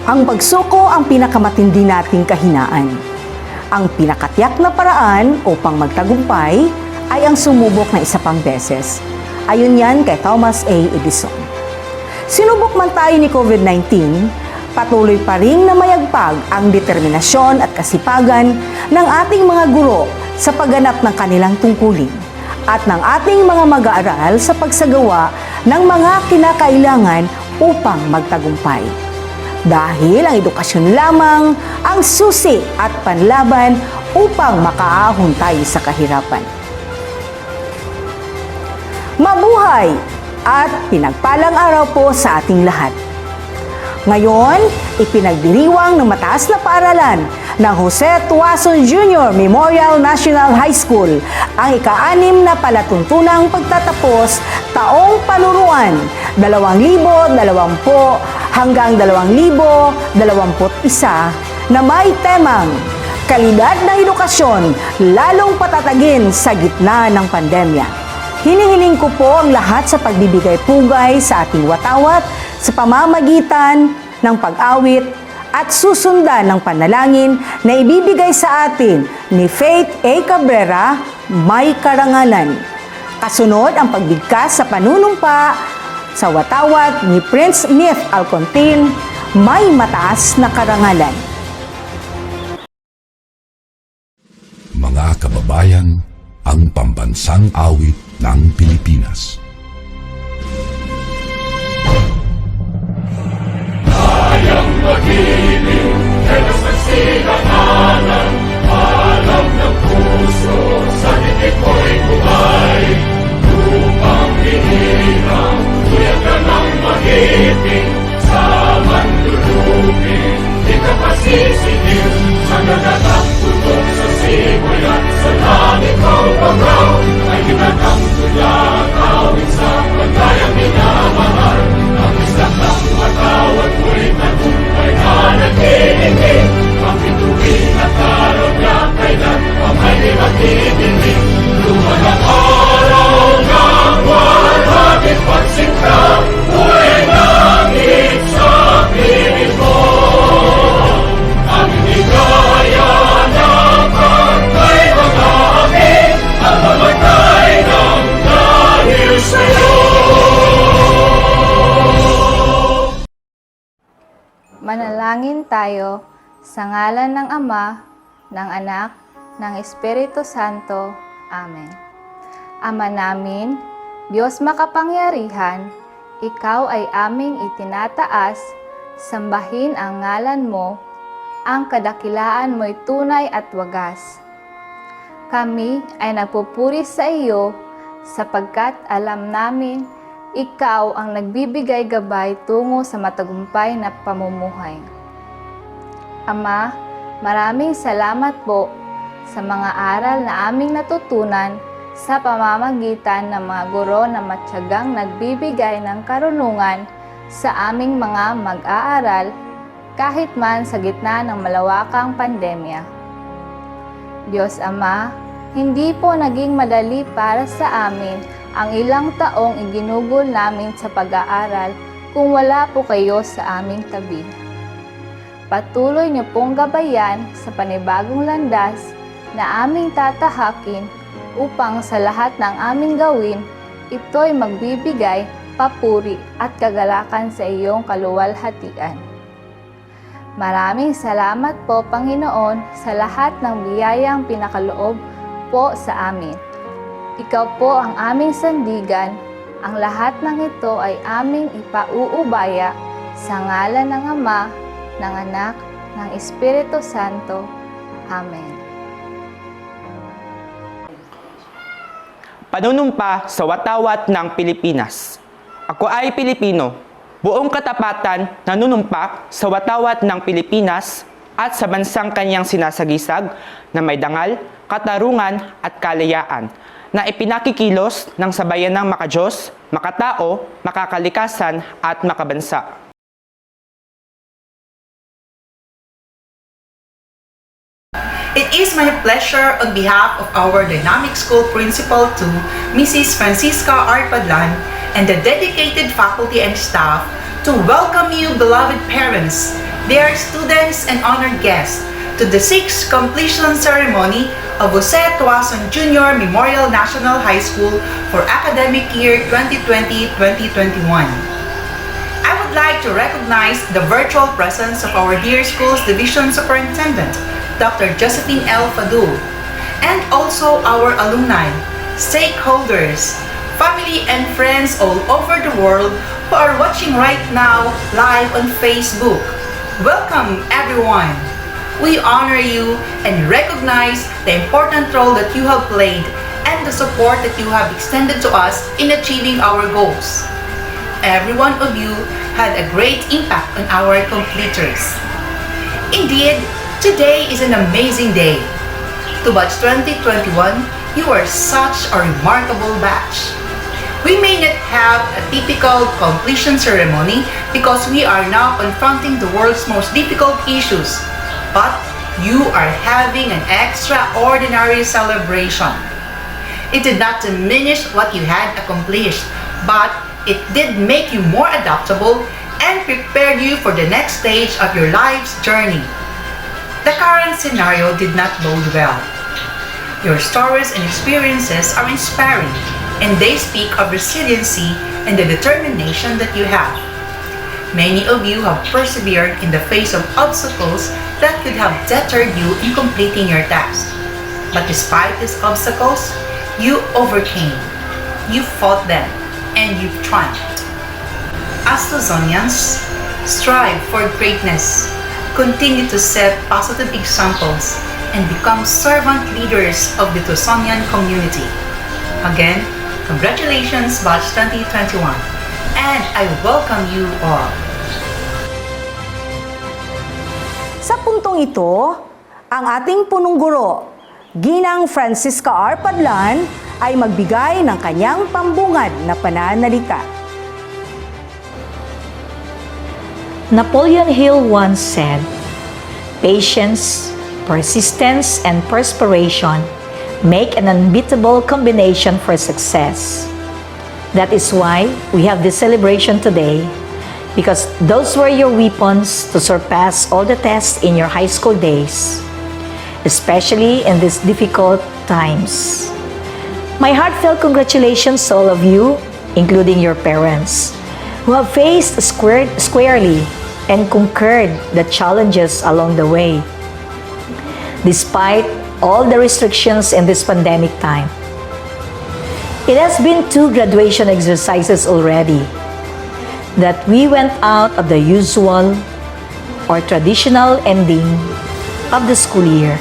Ang pagsuko ang pinakamatindi nating kahinaan. Ang pinakatiyak na paraan upang magtagumpay ay ang sumubok na isa pang beses. Ayon yan kay Thomas A. Edison. Sinubok man tayo ni COVID-19, patuloy pa rin na mayagpag ang determinasyon at kasipagan ng ating mga guro sa pagganap ng kanilang tungkulin at ng ating mga mag-aaral sa pagsagawa ng mga kinakailangan upang magtagumpay. Dahil ang edukasyon lamang ang susi at panlaban upang makaahon tayo sa kahirapan. Mabuhay at pinagpalang araw po sa ating lahat. Ngayon, ipinagdiriwang ng mataas na paaralan ng Jose Tuason Jr. Memorial National High School ang ika-6 na palatuntunang pagtatapos taong panuruan 2020 hanggang 2021 na may temang kalidad ng edukasyon lalong patatagin sa gitna ng pandemya. Hinihiling ko po ang lahat sa pagbibigay pugay sa ating watawat sa pamamagitan ng pag-awit at susundan ng panalangin na ibibigay sa atin ni Faith A. Cabrera, May Karangalan. Kasunod ang pagbigkas sa panunumpa sa watawat ni Prince Myth Alcontin, May Mataas na Karangalan. Mga kababayan, ang pambansang awit ng Pilipinas. Kayang mag-ibig, kelos nagsilanganan, alam ng puso, sa titik mo'y buhay. Upang hinirang, tuyag ka ng mag-ibig, sa manlulupin, di ka pasisigil, sa nagatang tutok sa simoy at sa langit ng pagaw, ay ginatang tulad, awit sa pagkayang minamahal, ang islang ng matawad mo'y tagumpay na nag-iingin, ang bituin at araw na kailan, ang may di magdidinig, lumalang araw ng walhagit pagsinta, buhay langit sa piling mo. Ang ligaya na pagkay mga akin, ang mamatay ng dahil sa'yo. Manalangin tayo sa ngalan ng Ama, ng Anak, ng Espiritu Santo. Amen. Ama namin, Diyos makapangyarihan, Ikaw ay aming itinataas, sambahin ang ngalan mo, ang kadakilaan mo'y tunay at wagas. Kami ay nagpupuri sa iyo sapagkat alam namin Ikaw ang nagbibigay gabay tungo sa matagumpay na pamumuhay. Ama, maraming salamat po sa mga aral na aming natutunan sa pamamagitan ng mga guro na matyagang nagbibigay ng karunungan sa aming mga mag-aaral kahit man sa gitna ng malawakang pandemya. Diyos Ama, hindi po naging madali para sa amin ang ilang taong iginugol namin sa pag-aaral kung wala po kayo sa aming tabi. Patuloy niyo pong gabayan sa panibagong landas na aming tatahakin upang sa lahat ng aming gawin, ito'y magbibigay papuri at kagalakan sa iyong kaluwalhatian. Maraming salamat po, Panginoon, sa lahat ng biyayang pinakaloob po sa amin. Ikaw po ang aming sandigan, ang lahat ng ito ay aming ipauubaya sa ngalan ng Ama, ng Anak, ng Espiritu Santo. Amen. Panunumpa sa watawat ng Pilipinas. Ako ay Pilipino, buong katapatan nanunumpa sa watawat ng Pilipinas at sa bansang kanyang sinasagisag na may dangal, katarungan at kalayaan na ipinakikilos ng sabayan ng makadiyos, makatao, makakalikasan at makabansa. It is my pleasure on behalf of our Dynamic School Principal 2, Mrs. Francisca R. Padlan, and the dedicated faculty and staff to welcome you, beloved parents, Dear students and honored guests, to the 6th completion ceremony of Jose Tuason Jr. Memorial National High School for academic year 2020-2021. I would like to recognize the virtual presence of our dear school's Division Superintendent, Dr. Josephine L. Fadul, and also our alumni, stakeholders, family and friends all over the world who are watching right now live on Facebook. Welcome everyone! We honor you and recognize the important role that you have played and the support that you have extended to us in achieving our goals. Every one of you had a great impact on our completers. Indeed, today is an amazing day. To batch 2021, you are such a remarkable batch. We may not have a typical completion ceremony because we are now confronting the world's most difficult issues, but you are having an extraordinary celebration. It did not diminish what you had accomplished, but it did make you more adaptable and prepared you for the next stage of your life's journey. The current scenario did not bode well. Your stories and experiences are inspiring, and they speak of resiliency and the determination that you have. Many of you have persevered in the face of obstacles that could have deterred you in completing your task. But despite these obstacles, you overcame, you fought them, and you triumphed. As Tuasonians, strive for greatness, continue to set positive examples, and become servant leaders of the Tuasonian community. Again, congratulations Batch 2021, and I welcome you all. Sa puntong ito, ang ating punong guro, Ginang Francisca R. Padlan, ay magbigay ng kanyang pambungad na pananalita. Napoleon Hill once said, "Patience, persistence, and perspiration make an unbeatable combination for success." That is why we have this celebration today, because those were your weapons to surpass all the tests in your high school days, especially in these difficult times. My heartfelt congratulations to all of you, including your parents, who have faced squarely and conquered the challenges along the way. Despite all the restrictions in this pandemic time, it has been 2 graduation exercises already that we went out of the usual or traditional ending of the school year.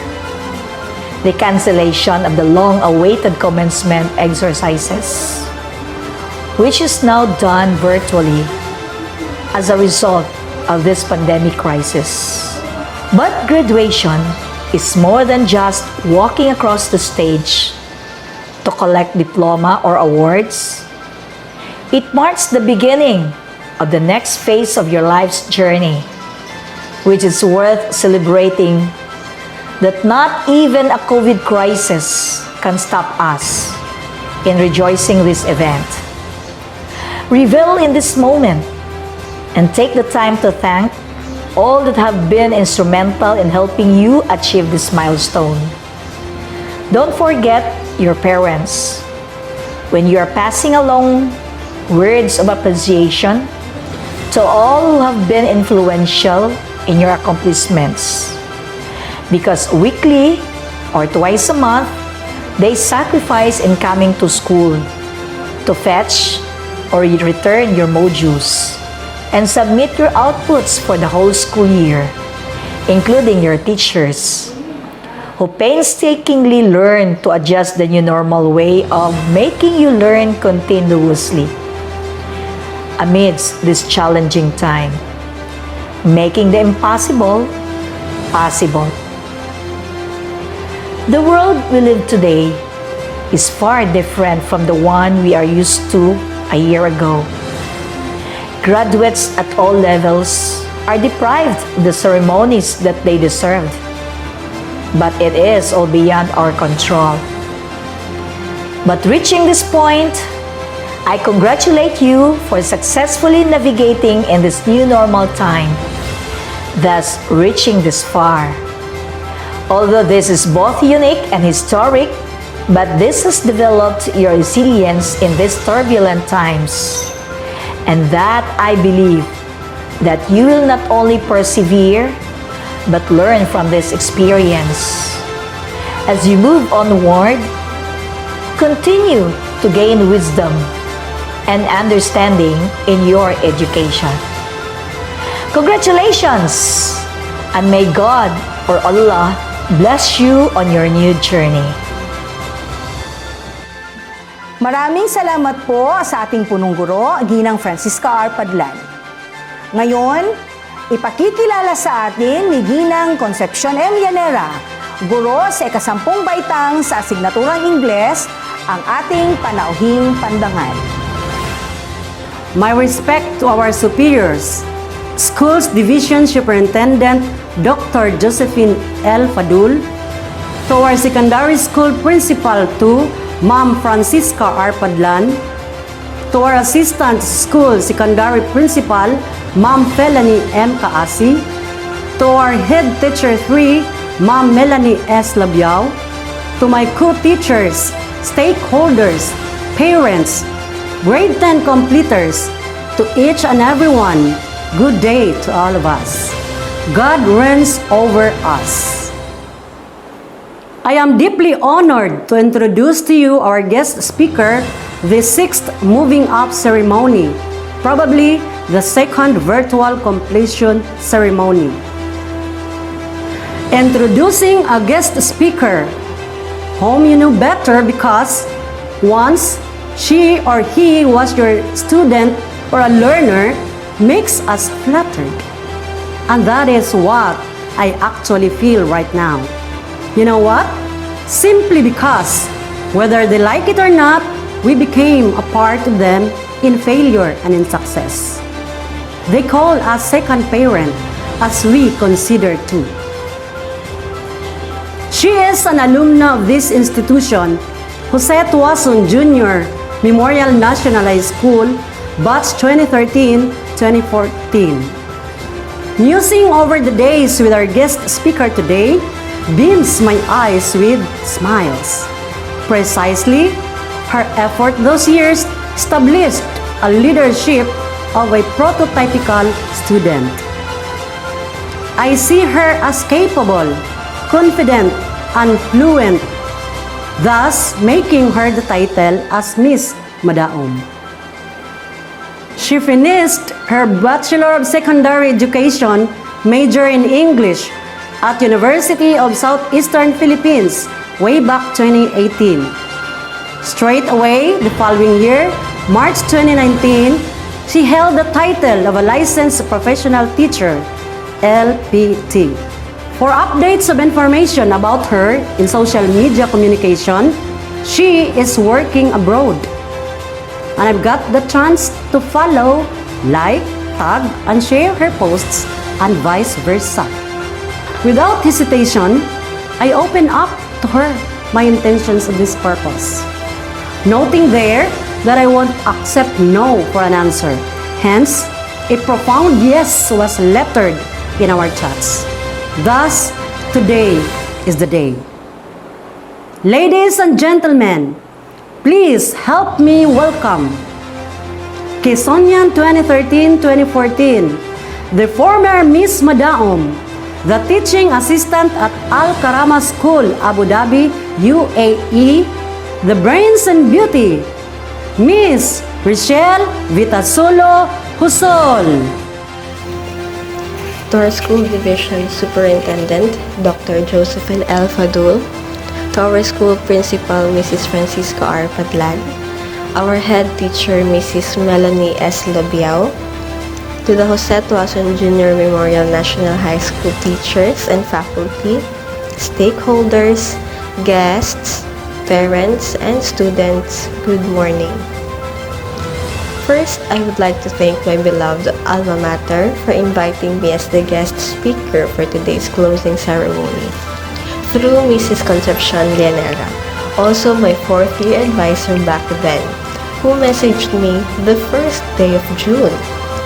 The cancellation of the long-awaited commencement exercises, which is now done virtually as a result of this pandemic crisis. But graduation is more than just walking across the stage to collect diploma or awards. It marks the beginning of the next phase of your life's journey, which is worth celebrating, that not even a COVID crisis can stop us in rejoicing this event. Revel in this moment and take the time to thank all that have been instrumental in helping you achieve this milestone. Don't forget your parents when you are passing along words of appreciation to all who have been influential in your accomplishments, because weekly or twice a month, they sacrifice in coming to school to fetch or return your modules and submit your outputs for the whole school year, including your teachers, who painstakingly learn to adjust the new normal way of making you learn continuously amidst this challenging time, making the impossible possible. The world we live today is far different from the one we are used to a year ago. Graduates at all levels are deprived of the ceremonies that they deserved, but it is all beyond our control. But reaching this point, I congratulate you for successfully navigating in this new normal time thus reaching this far. Although this is both unique and historic, but this has developed your resilience in these turbulent times. And that I believe that you will not only persevere, but learn from this experience. As you move onward, continue to gain wisdom and understanding in your education. Congratulations! And may God or Allah bless you on your new journey. Maraming salamat po sa ating punong guro, Ginang Francisca R. Padlan. Ngayon, ipakikilala sa atin ni Ginang Concepcion M. Llanera, guro sa ikasampung baitang sa asignaturang Ingles, ang ating panauhing pandangal. My respect to our superiors, Schools Division Superintendent Dr. Josephine L. Fadul, to our secondary school principal to Ma'am Francisca R. Padlan, to our assistant school secondary principal Ma'am Felani M. Kaasi, to our head teacher 3 Ma'am Melanie S. Labiao, to my co-teachers, stakeholders, parents, grade 10 completers, to each and everyone, good day to all of us. God reigns over us. I am deeply honored to introduce to you our guest speaker, the 6th Moving Up ceremony, probably the 2nd virtual completion ceremony. Introducing a guest speaker, whom you know better because once she or he was your student or a learner, makes us flattered. And that is what I actually feel right now. You know what? Simply because, whether they like it or not, we became a part of them in failure and in success. They call us second parent, as we consider too. She is an alumna of this institution, Jose Tuason Jr. Memorial National High School, batch 2013-2014. Musing over the days with our guest speaker today, beams my eyes with smiles. Precisely, her effort those years established a leadership of a prototypical student. I see her as capable, confident, and fluent, thus making her the title as Miss Madaom. She finished her Bachelor of Secondary Education major in English at University of Southeastern Philippines way back 2018. Straight away, the following year, March 2019, she held the title of a licensed professional teacher, LPT. For updates of information about her in social media communication, she is working abroad. And I've got the chance to follow, like, tag, and share her posts and vice versa. Without hesitation, I open up to her my intentions of this purpose, noting there that I won't accept no for an answer. Hence, a profound yes was lettered in our chats. Thus, today is the day. Ladies and gentlemen, please help me welcome Quezonian 2013-2014, the former Miss Madaom, the teaching assistant at Al Karama School, Abu Dhabi, UAE, the brains and beauty, Miss Richelle Vitasolo Husol. To our school division superintendent, Dr. Josephine L. Fadul, to our school principal, Mrs. Francisca R. Padlan, our head teacher, Mrs. Melanie S. Labiao, to the Jose Tuason Jr. Memorial National High School teachers and faculty, stakeholders, guests, parents, and students, good morning. First, I would like to thank my beloved alma mater for inviting me as the guest speaker for today's closing ceremony. Through Mrs. Concepcion Llanera, also my fourth-year advisor back then, who messaged me the first day of June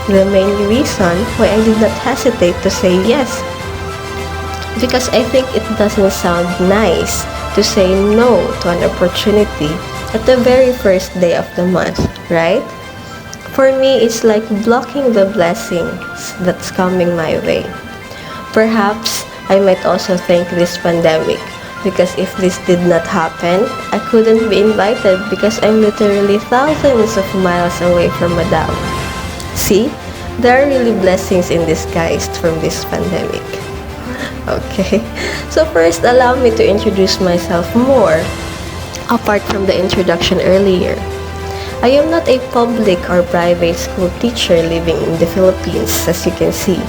The main reason why I did not hesitate to say yes, because I think it doesn't sound nice to say no to an opportunity at the very first day of the month, right? For me, it's like blocking the blessings that's coming my way. Perhaps I might also thank this pandemic, because if this did not happen, I couldn't be invited because I'm literally thousands of miles away from Madam. See, there are really blessings in disguise from this pandemic. Okay, so first allow me to introduce myself more, apart from the introduction earlier. I am not a public or private school teacher living in the Philippines, as you can see.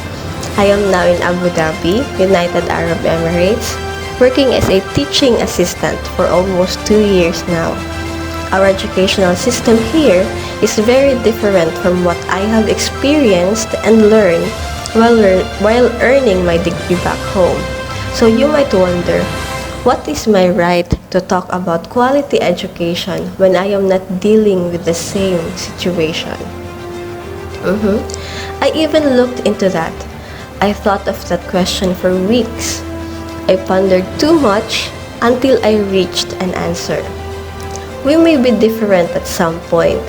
I am now in Abu Dhabi, United Arab Emirates, working as a teaching assistant for almost 2 years now. Our educational system here is very different from what I have experienced and learned while earning my degree back home. So you might wonder, what is my right to talk about quality education when I am not dealing with the same situation? I even looked into that. I thought of that question for weeks. I pondered too much until I reached an answer. We may be different at some point,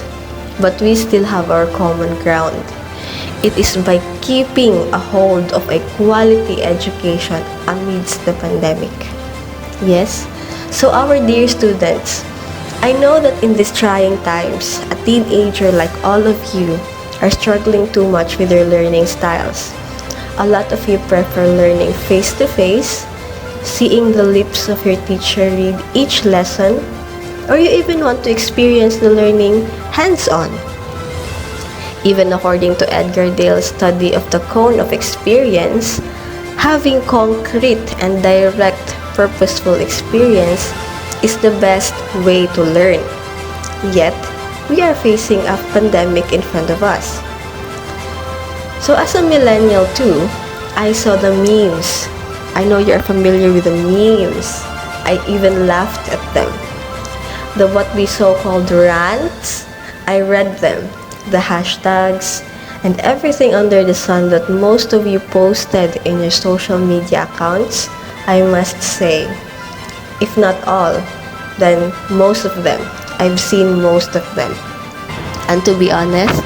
but we still have our common ground. It is by keeping a hold of a quality education amidst the pandemic. Yes, so our dear students, I know that in these trying times, a teenager like all of you are struggling too much with your learning styles. A lot of you prefer learning face-to-face, seeing the lips of your teacher read each lesson, or you even want to experience the learning hands-on. Even according to Edgar Dale's study of the cone of experience, having concrete and direct purposeful experience is the best way to learn. Yet, we are facing a pandemic in front of us. So as a millennial too, I saw the memes. I know you're familiar with the memes. I even laughed at them. The what we so-called rants, I read them. The hashtags, and everything under the sun that most of you posted in your social media accounts, I must say, if not all, then most of them. I've seen most of them. And to be honest,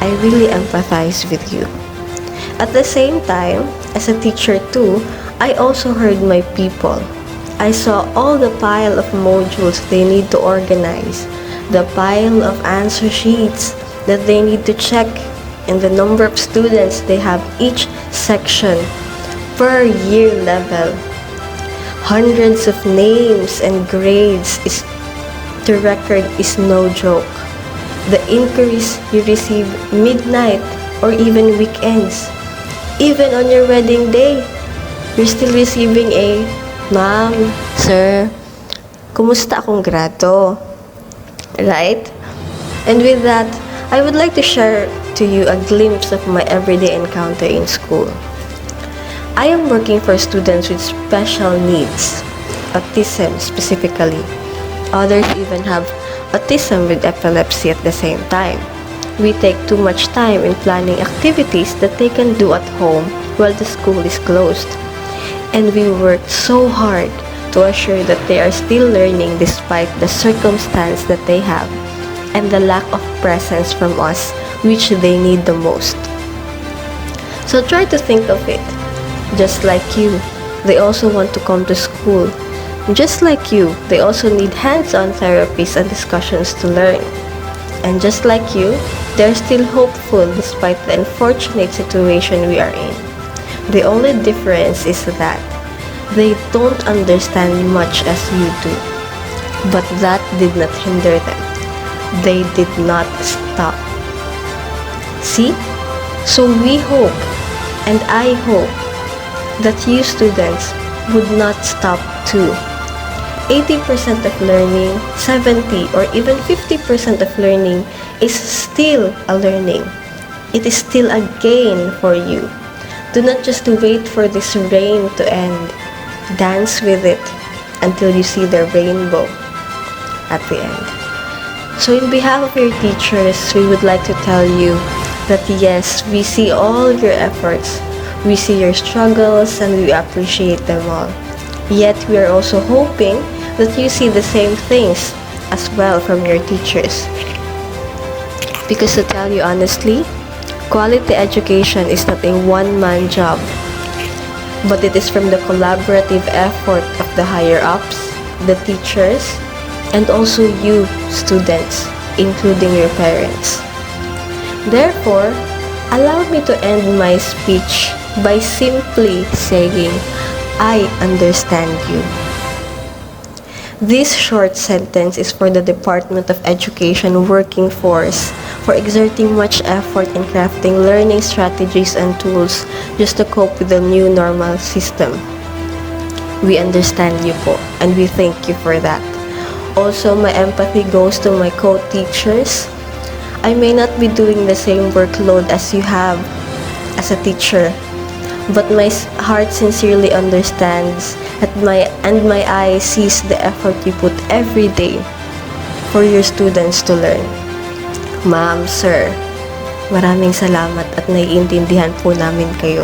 I really empathize with you. At the same time, as a teacher too, I also heard my people. I saw all the pile of modules they need to organize, the pile of answer sheets that they need to check, and the number of students they have each section per year level. Hundreds of names and grades to record is no joke. The inquiries you receive midnight or even weekends. Even on your wedding day, you're still receiving a, "Ma'am, sir, kumusta akong grado?" Right? And with that, I would like to share to you a glimpse of my everyday encounter in school. I am working for students with special needs, autism specifically. Others even have autism with epilepsy at the same time. We take too much time in planning activities that they can do at home while the school is closed. And we work so hard to assure that they are still learning despite the circumstance that they have and the lack of presence from us, which they need the most. So try to think of it. Just like you, they also want to come to school. Just like you, they also need hands-on therapies and discussions to learn. And just like you, they're still hopeful despite the unfortunate situation we are in. The only difference is that they don't understand much as you do. But that did not hinder them. They did not stop. See? So we hope, and I hope, that you students would not stop too. 80% of learning, 70 or even 50% of learning is still a learning. It is still a gain for you. Do not just wait for this rain to end. Dance with it until you see the rainbow at the end. So in behalf of your teachers, we would like to tell you that yes, we see all your efforts, we see your struggles, and we appreciate them all. Yet we are also hoping that you see the same things as well from your teachers. Because to tell you honestly, quality education is not a one-man job, but it is from the collaborative effort of the higher-ups, the teachers, and also you, students, including your parents. Therefore, allow me to end my speech by simply saying, I understand you. This short sentence is for the Department of Education working force for exerting much effort in crafting learning strategies and tools just to cope with the new normal system. We understand you po, and we thank you for that. Also, my empathy goes to my co-teachers. I may not be doing the same workload as you have as a teacher, but my heart sincerely understands and my eye sees the effort you put every day for your students to learn. Ma'am, sir, maraming salamat at naiintindihan po namin kayo.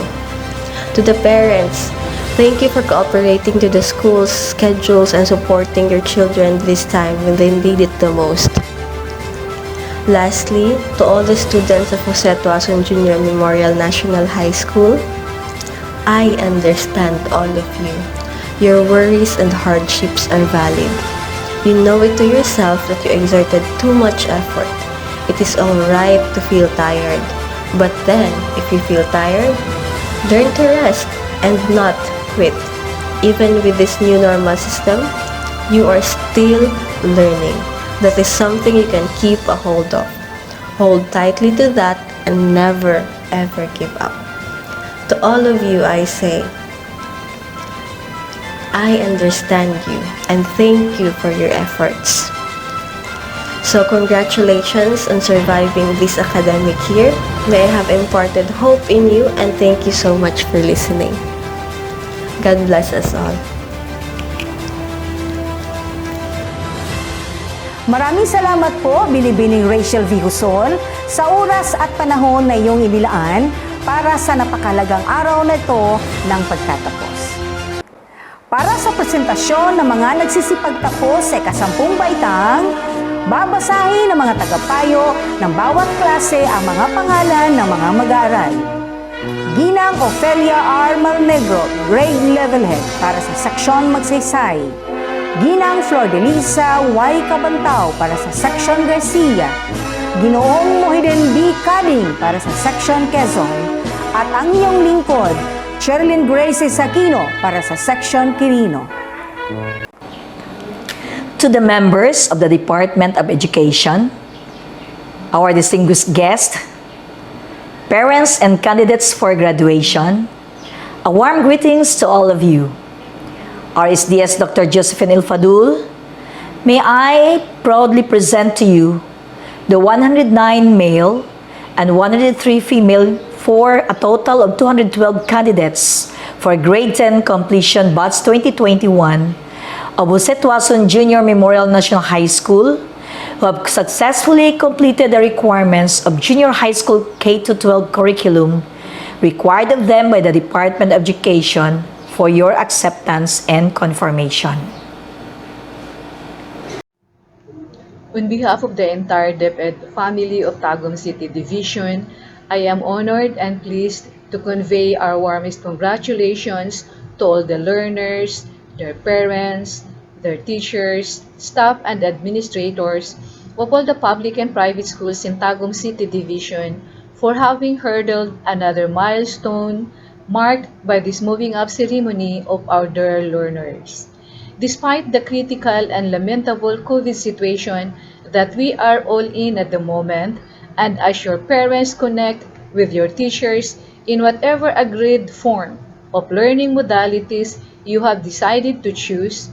To the parents, thank you for cooperating to the school's schedules and supporting your children this time when they need it the most. Lastly, to all the students of Jose Tuason Junior Memorial National High School, I understand all of you. Your worries and hardships are valid. You know it to yourself that you exerted too much effort. It is alright to feel tired. But then, if you feel tired, learn to rest and not quit. Even with this new normal system, you are still learning. That is something you can keep a hold of. Hold tightly to that and never ever give up. To all of you, I say, I understand you and thank you for your efforts. So congratulations on surviving this academic year. May I have imparted hope in you and thank you so much for listening. God bless us all. Maraming salamat po, Binibining Rachel V. Huson, sa oras at panahon na iyong inilaan para sa napakalagang araw na ito ng pagtatapos. Para sa presentasyon ng mga nagsisipagtapos sa ika-10 baitang, babasahin ng mga tagapayo ng bawat klase ang mga pangalan ng mga mag-aaral. Ginang Ofelia R. Malnegro, Grade Level Head para sa Seksyon Magsaysay. Ginang Flor de Lisa Y. Cabantao para sa Seksyon Garcia. Ginoong Mohiden B. Kading para sa Seksyon Quezon. At ang iyong lingkod, Sherilyn Grace Aquino para sa Section Quirino. To the members of the Department of Education, our distinguished guests, parents and candidates for graduation, a warm greetings to all of you. RSDS Dr. Josephine Ilfadul, may I proudly present to you the 109 male and 103 female for a total of 212 candidates for Grade 10 Completion Batch 2021 of Jose Tuason Junior Memorial National High School who have successfully completed the requirements of Junior High School K-12 curriculum required of them by the Department of Education for your acceptance and confirmation. On behalf of the entire DepEd family of Tagum City Division, I am honored and pleased to convey our warmest congratulations to all the learners, their parents, their teachers, staff, and administrators of all the public and private schools in Tagum City Division for having hurdled another milestone marked by this moving up ceremony of our dear learners. Despite the critical and lamentable COVID situation that we are all in at the moment, and as your parents connect with your teachers in whatever agreed form of learning modalities you have decided to choose,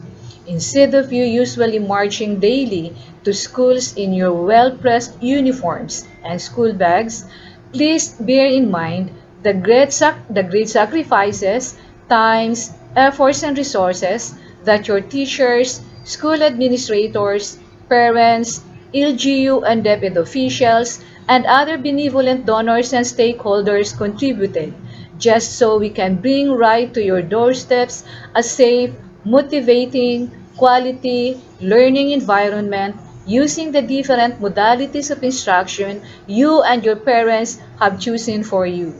instead of you usually marching daily to schools in your well-pressed uniforms and school bags, please bear in mind the great sacrifices, times, efforts, and resources that your teachers, school administrators, parents, LGU and DepEd officials, and other benevolent donors and stakeholders contributed, just so we can bring right to your doorsteps a safe, motivating, quality learning environment using the different modalities of instruction you and your parents have chosen for you.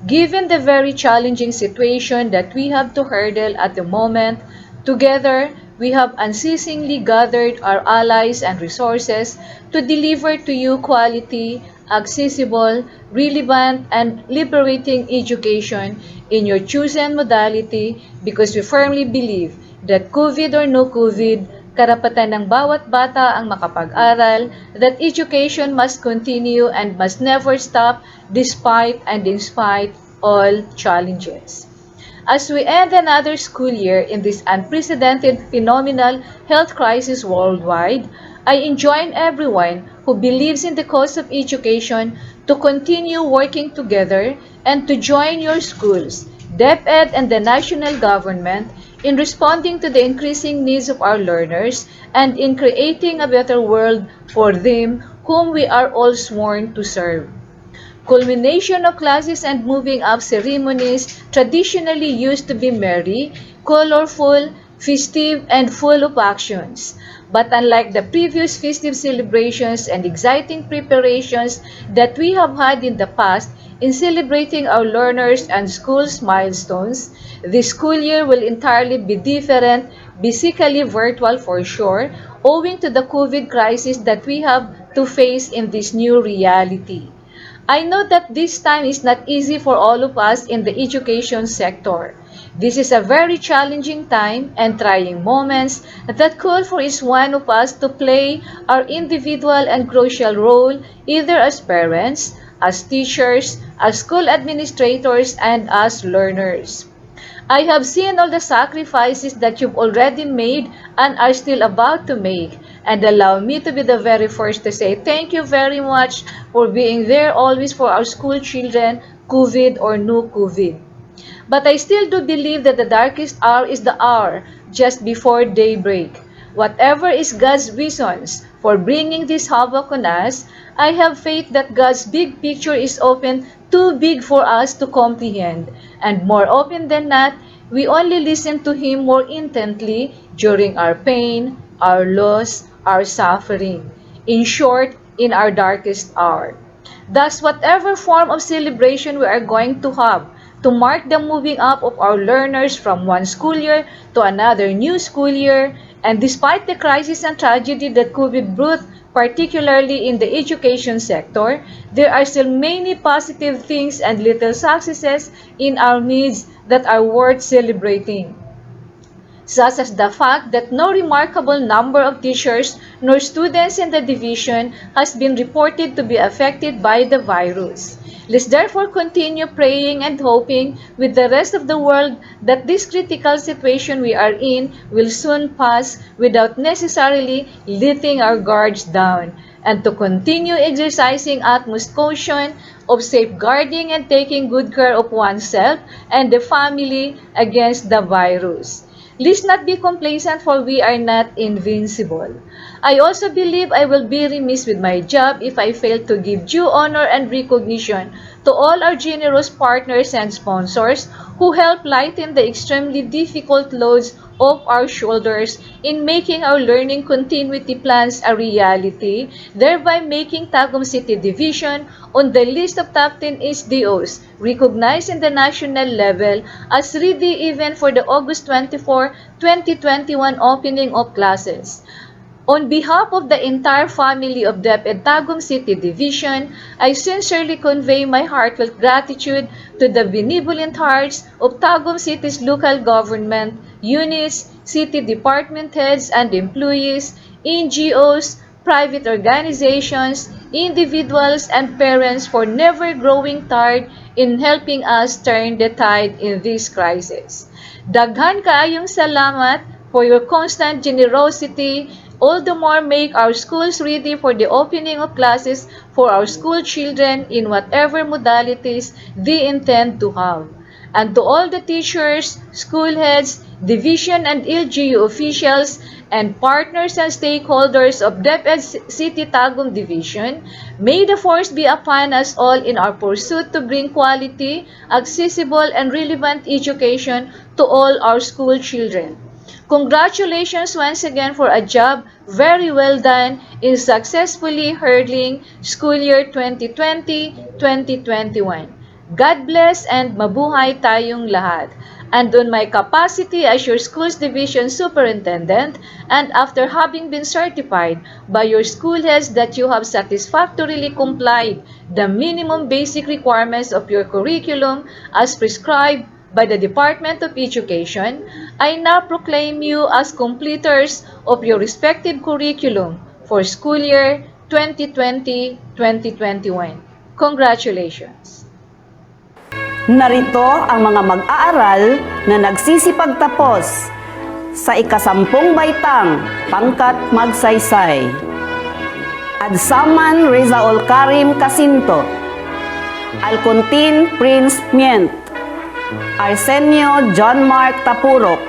Given the very challenging situation that we have to hurdle at the moment, together we have unceasingly gathered our allies and resources to deliver to you quality, accessible, relevant, and liberating education in your chosen modality because we firmly believe that COVID or no COVID, karapatan ng bawat bata ang makapag-aral, that education must continue and must never stop despite and in spite all challenges. As we end another school year in this unprecedented phenomenal health crisis worldwide, I enjoin everyone who believes in the cause of education to continue working together and to join your schools, DepEd and the national government in responding to the increasing needs of our learners and in creating a better world for them whom we are all sworn to serve. Culmination of classes and moving up ceremonies traditionally used to be merry, colorful, festive, and full of actions. But unlike the previous festive celebrations and exciting preparations that we have had in the past in celebrating our learners and schools' milestones, this school year will entirely be different, basically virtual for sure, owing to the COVID crisis that we have to face in this new reality. I know that this time is not easy for all of us in the education sector. This is a very challenging time and trying moments that call for each one of us to play our individual and crucial role either as parents, as teachers, as school administrators, and as learners. I have seen all the sacrifices that you've already made and are still about to make. And allow me to be the very first to say thank you very much for being there always for our school children, COVID or no COVID. But I still do believe that the darkest hour is the hour just before daybreak. Whatever is God's reasons for bringing this havoc on us, I have faith that God's big picture is often too big for us to comprehend. And more often than not, we only listen to Him more intently during our pain, our loss, our suffering. In short, in our darkest hour. Thus, whatever form of celebration we are going to have to mark the moving up of our learners from one school year to another new school year, and despite the crisis and tragedy that COVID brought, particularly in the education sector, there are still many positive things and little successes in our midst that are worth celebrating, such as the fact that no remarkable number of teachers nor students in the division has been reported to be affected by the virus. Let's therefore continue praying and hoping with the rest of the world that this critical situation we are in will soon pass without necessarily letting our guards down, and to continue exercising utmost caution of safeguarding and taking good care of oneself and the family against the virus. Let's not be complacent, for we are not invincible. I also believe I will be remiss with my job if I fail to give due honor and recognition to all our generous partners and sponsors who help lighten the extremely difficult loads off our shoulders in making our learning continuity plans a reality, thereby making Tagum City Division on the list of top 10 HDOs recognized in the national level as ready even for the August 24, 2021 opening of classes. On behalf of the entire family of DepEd Tagum City Division, I sincerely convey my heartfelt gratitude to the benevolent hearts of Tagum City's local government, units, city department heads and employees, NGOs, private organizations, individuals, and parents for never growing tired in helping us turn the tide in this crisis. Daghan kaayong salamat for your constant generosity. All the more make our schools ready for the opening of classes for our school children in whatever modalities they intend to have. And to all the teachers, school heads, division and LGU officials, and partners and stakeholders of DepEd City Tagum Division, may the force be upon us all in our pursuit to bring quality, accessible, and relevant education to all our school children. Congratulations once again for a job very well done in successfully hurdling school year 2020-2021. God bless and mabuhay tayong lahat. And on my capacity as your school's division superintendent, and after having been certified by your school heads that you have satisfactorily complied the minimum basic requirements of your curriculum as prescribed by the Department of Education, I now proclaim you as completers of your respective curriculum for school year 2020-2021. Congratulations! Narito ang mga mag-aaral na nagsisipagtapos sa ikasampung baitang pangkat magsaysay. Adsaman Rizaul Karim Casinto, Alcontin Prince Mient, Arsenio John Mark Tapurok,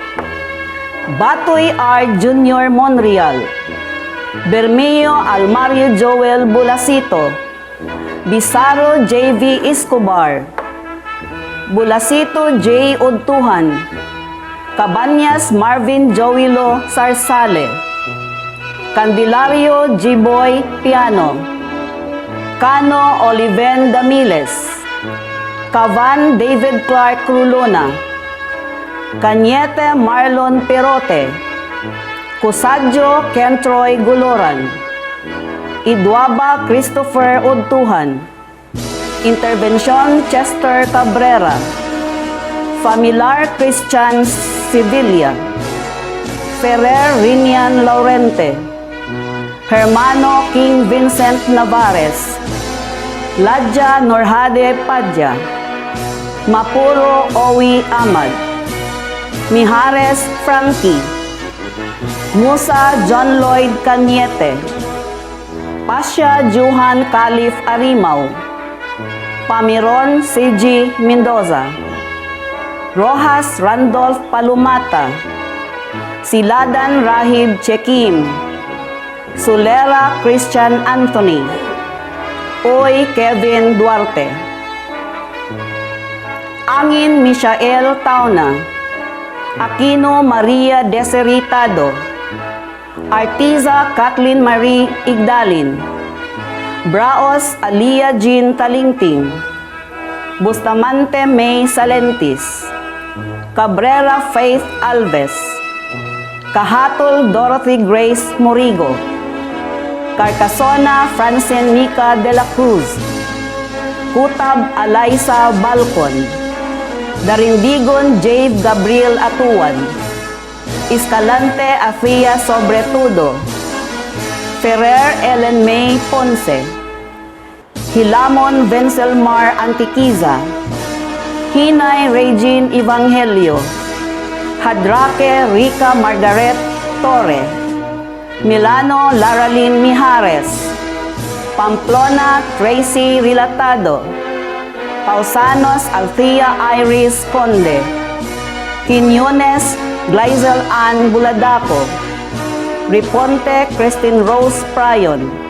Batoy R. Jr. Monreal, Bermeo Almario Joel Bulasito, Bizarro J.V. Escobar, Bulasito J. Udtuhan, Cabanyas Marvin Joilo Sarsale, Candelario G-Boy Piano, Cano Oliven Damiles, Cavan David Clark Crulona, Cañete Marlon Perote, Cusadjo Kentroy Guloran, Idwaba Christopher Udtuhan, Intervention Chester Cabrera, Familiar Christian Sevilla, Ferrer Rinian Laurente, Hermano King Vincent Navarez, Ladja Norhade Padja, Mapuro Owi Ahmad, Mijares Frankie, Musa John Lloyd Cañete, Pasha Juhan Calif Arimaw, Pamiron C.G. Mendoza, Rojas Randolph Palumata, Siladan Rahib Chekim, Sulera Christian Anthony, Oy Kevin Duarte, Angin Michael Tauna, Aquino Maria Deseritado, Artiza Kathleen Marie Igdalin, Braos Alia Jean Talingting, Bustamante May Salentis, Cabrera Faith Alves, Kahatol Dorothy Grace Morigo, Carcasona Francine Nica de la Cruz, Kutab Alaisa Balcon, Darindigon Jave Gabriel Atuan, Escalante Afia Sobretudo, Ferrer Ellen May Ponce, Hilamon Vencelmar Antiquiza, Hinay Regine Evangelio, Hadrake Rica Margaret Torre, Milano Laralyn Mijares, Pamplona Tracy Relatado, Pausanos Althea Iris Conde, Quiñones Glyzel Ann Buladaco, Riponte Christine Rose Pryon,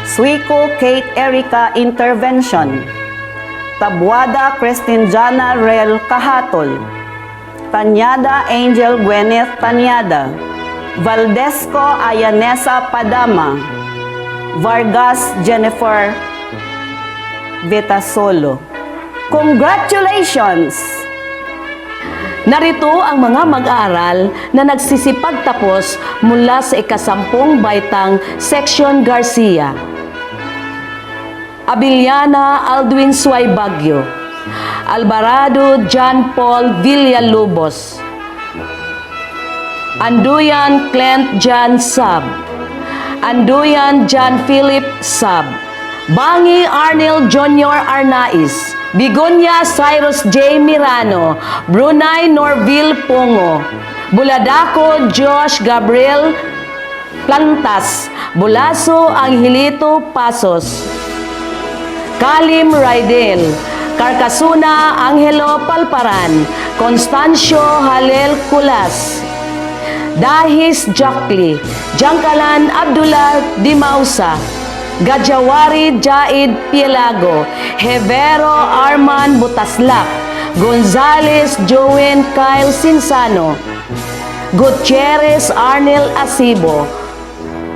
Suico Kate Erica Intervention, Tabuada Christine Jana Rel Kahatol, Tanyada Angel Gwyneth Tanyada, Valdesco Ayanesa Padama, Vargas Jennifer Vitasolo. Congratulations! Narito ang mga mag-aaral na nagsisipagtapos mula sa ikasampung baitang Section Garcia. Abiliana Aldwin Suay Bagyo, Alvarado John Paul Villalobos, Anduyan Clint John Sab, Anduyan John Philip Sab, Bangi Arnel Jr. Arnaiz, Bigonya Cyrus J. Mirano, Brunei Norville Pongo, Buladaco Josh Gabriel Plantas, Bulaso Angelito Pasos, Kalim Raidel, Carcasuna Angelo Palparan, Constancio Halel Kulas, Dahis Jakli, Jangkalan Abdullah Dimausa, Gajawari Jaid Pielago, Hevero Arman Butaslak, Gonzales Joen Kyle Sinsano, Gutierrez Arnel Asibo,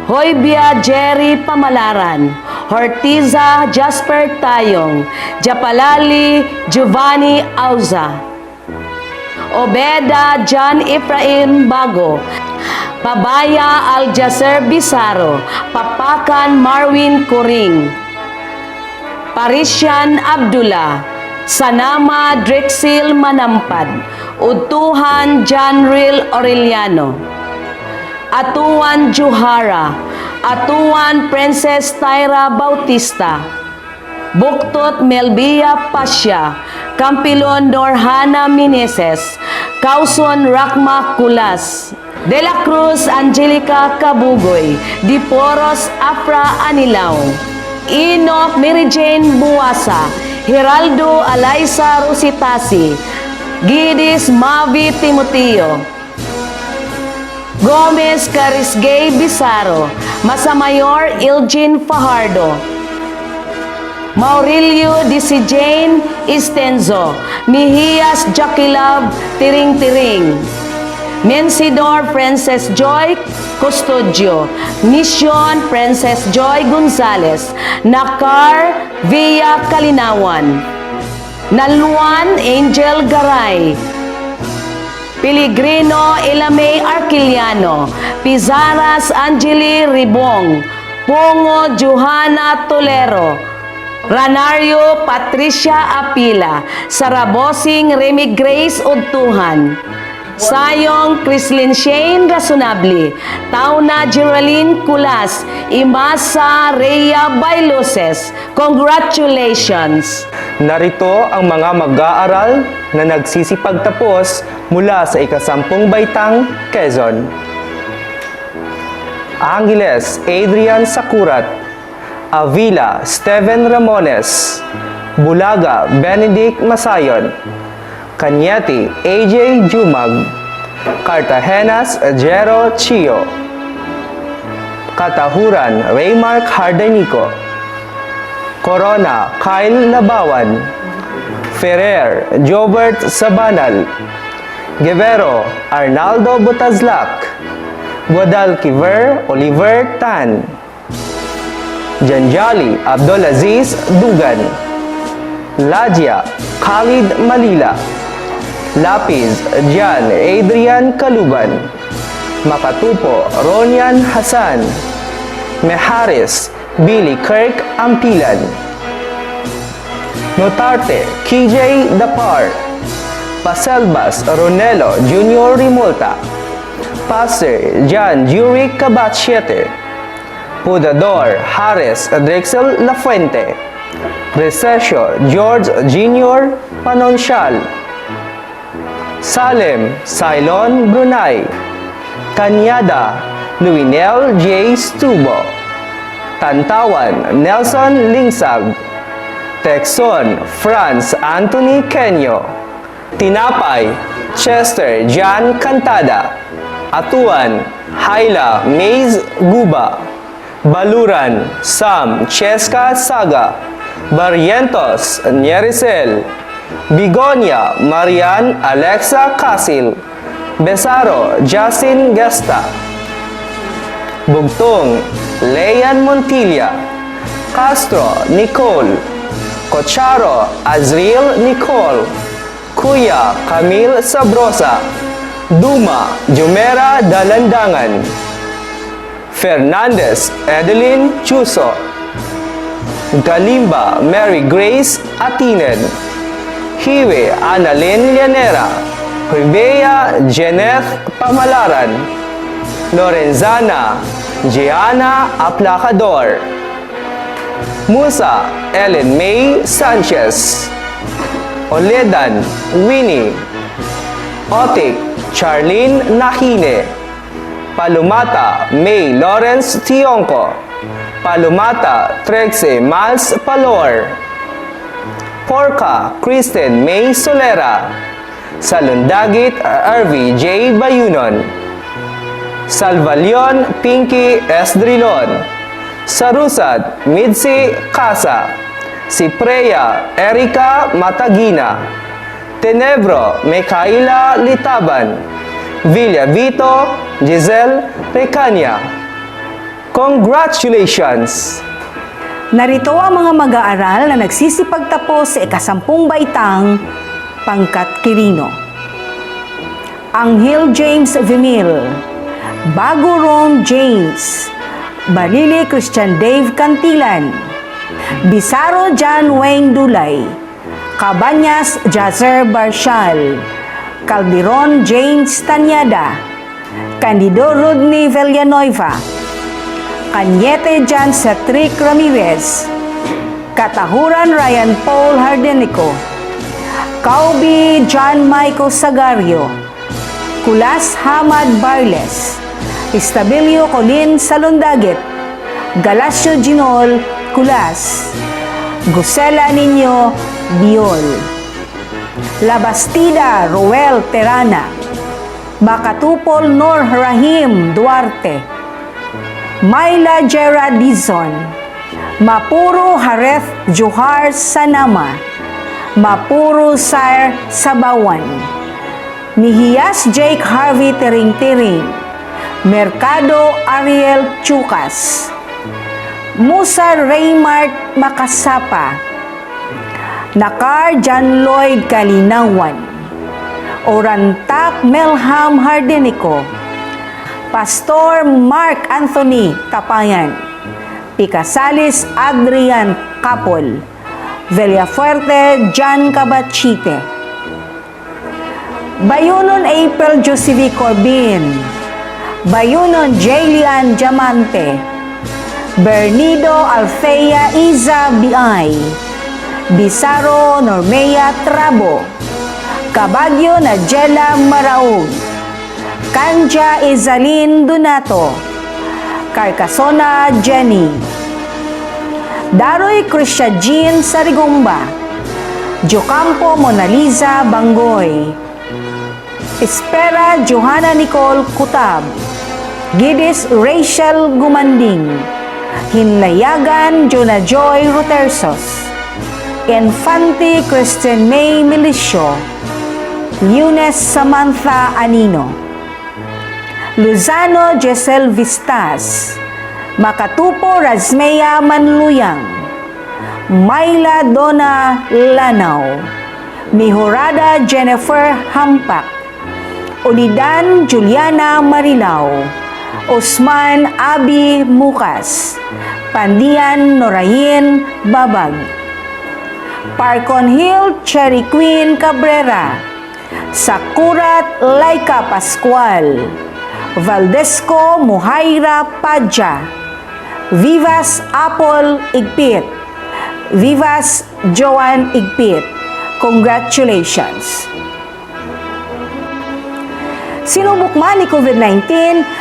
Hoybia Jerry Pamalaran, Hortiza Jasper Tayong, Japalali Giovanni Auza, Obeda John Efraim Bago, Pabaya Aljaser Bisaro, Papakan Marwin Kuring, Parisyan Abdullah, Sanama Drexil Manampad, Utuhan Janril Aureliano, Atuan Juhara, Atuan Princess Tyra Bautista, Buktot Melbia Pasya, Campilon Norhana Mineses, Kauson Rakma Kulas, De La Cruz Angelica Kabugoy, Diporos Afra Anilao, Enoch Mary Jane Buwasa, Hiraldo Alaisa Rositasi, Gidis Mavi Timoteo, Gomez Carisgay Bizarro, Masamayor Ilgin Fajardo, Maurilio Disijane Istenzo, Mihias Jakilab Tiring-Tiring, Mensidor Princess Joy Custodio, Mission Princess Joy Gonzales, Nakar Villa Kalinawan, Naluan Angel Garay, Piligrino Ilamay Arquiliano, Pizaras Angeli Ribong, Pongo Johanna Tolero, Ranario Patricia Apila, Sarabosing Remy Grace Udtuhan, Sayong Crislin Shane Razonable, Tauna Geraldine Kulas, Imasa Rhea Bailoses. Congratulations! Narito ang mga mag-aaral na nagsisipagtapos mula sa ika-10 baitang Quezon. Angeles Adrian Sakurat, Avila Steven Ramones, Bulaga Benedict Masayon, Cañete AJ Jumag, Cartagenas Jero Chio, Katahuran Raymark Hardanico, Corona Kyle Labawan, Ferrer Jobert Sabanal, Guevero Arnaldo Butazlak, Guadalquiver Oliver Tan, Janjali Abdulaziz Dugan, Ladia Khalid Malila, Lapis Jan Adrian Kaluban, Makatupo Ronian Hasan, Meharis Billy Kirk Ampilan, Notarte KJ Dapar, Paselbas Ronelo Junior Rimulta, Pastor John Juric Cabachete, Pudador Harris Drexel Lafuente, Recesio George Junior Panonsyal, Salem Cylon Brunei, Kanyada Luinel J. Stubo, Tantawan Nelson Lingsag, Texon Franz Anthony Kenyo, Tinapay Chester Jan Cantada, Atuan Haila Maze Guba, Baluran Sam Cheska Saga, Barrientos Nyericel, Bigonia Marian Alexa Casil, Besaro Justin Gesta, Bugtong Leyan Montilla, Castro Nicole, Cocharo Azriel Nicole, Kuya Camille Sabrosa, Duma Jumera Dalandangan, Fernandez Edeline Chuso, Galimba Mary Grace Atinen, Hiwe Annalyn Llanera, Huibea Jeneth Pamalaran, Lorenzana Gianna Aplacador, Musa Ellen May Sanchez, Oledan Winnie, Otik Charlene Nahine, Palumata May Lawrence Tionco, Palumata Trexe Miles Palor, Porca Kristen May Solera, Sa Lundagit, RV J. Bayunon. Salvalion Pinky S. Drilon. Sa Rusad, Midsi Casa. Si Preya Erika Matagina. Tenebro Mikaela Litaban. Villa Vito Giselle Recania. Congratulations! Narito ang mga mag-aaral na nagsisipagtapos sa ika-10 baitang pangkat Quirino. Anghel James Vimil, Bagurong James, Balili Christian Dave Cantilan, Bisaro John Wayne Dulay, Cabanyas Jazer Barshal, Calderon James Tanyada, Candido Rodney Villanueva, Cañete Jan Cedric Ramirez, Katahuran Ryan Paul Hardenico, Kaubi John Michael Sagario, Kulas Hamad Barles, Estabilio Colin Salondagit, Galasio Ginol Kulas, Gusela Niño Biol, Labastida Roel Terana, Makatupol Nor Rahim Duarte, Myla Jera Dizon, Mapuro Hareth Johar Sanama, Mapuro Sire Sabawan, Mihiyas Jake Harvey Tering-Tering, Mercado Ariel Chukas, Musa Raymart Makasapa, Nakar John Lloyd Kalinawan, Orantak Melham Hardenico, Pastor Mark Anthony Tapayan, Picasalis Adrian Capol, Villafuerte John Cabachite, Bayunon April Josevi Corbin, Bayunon Jailian Diamante, Bernido Althea Iza Biay, Bisaro Normea Trabo, Cabagyo Najela Maraog, Kanja Izalin Donato, Carcasona Jenny, Daroy Krisya Jean Sarigumba, Jocampo Mona Lisa Bangoy, Espera Johanna Nicole Kutab, Gidis Rachel Gumanding, Hinlayagan Jonah Joy Rotersos, Infante Kristen May Milicio, Eunice Samantha Anino, Luzano Giselle Vistas, Makatupo Razmea Manluyang, Myla Donna Lanaw, Mihorada Jennifer Hampak, Ulidan Juliana Marilao, Osman Abi Mukas, Pandian Norayin Babag, Parcon Hill Cherry Queen Cabrera, Sakurat Laika Pascual, Valdesco Muhaira Padja, Vivas Apple Igpit, Vivas Joan Igpit. Congratulations! Sinubok man ni COVID-19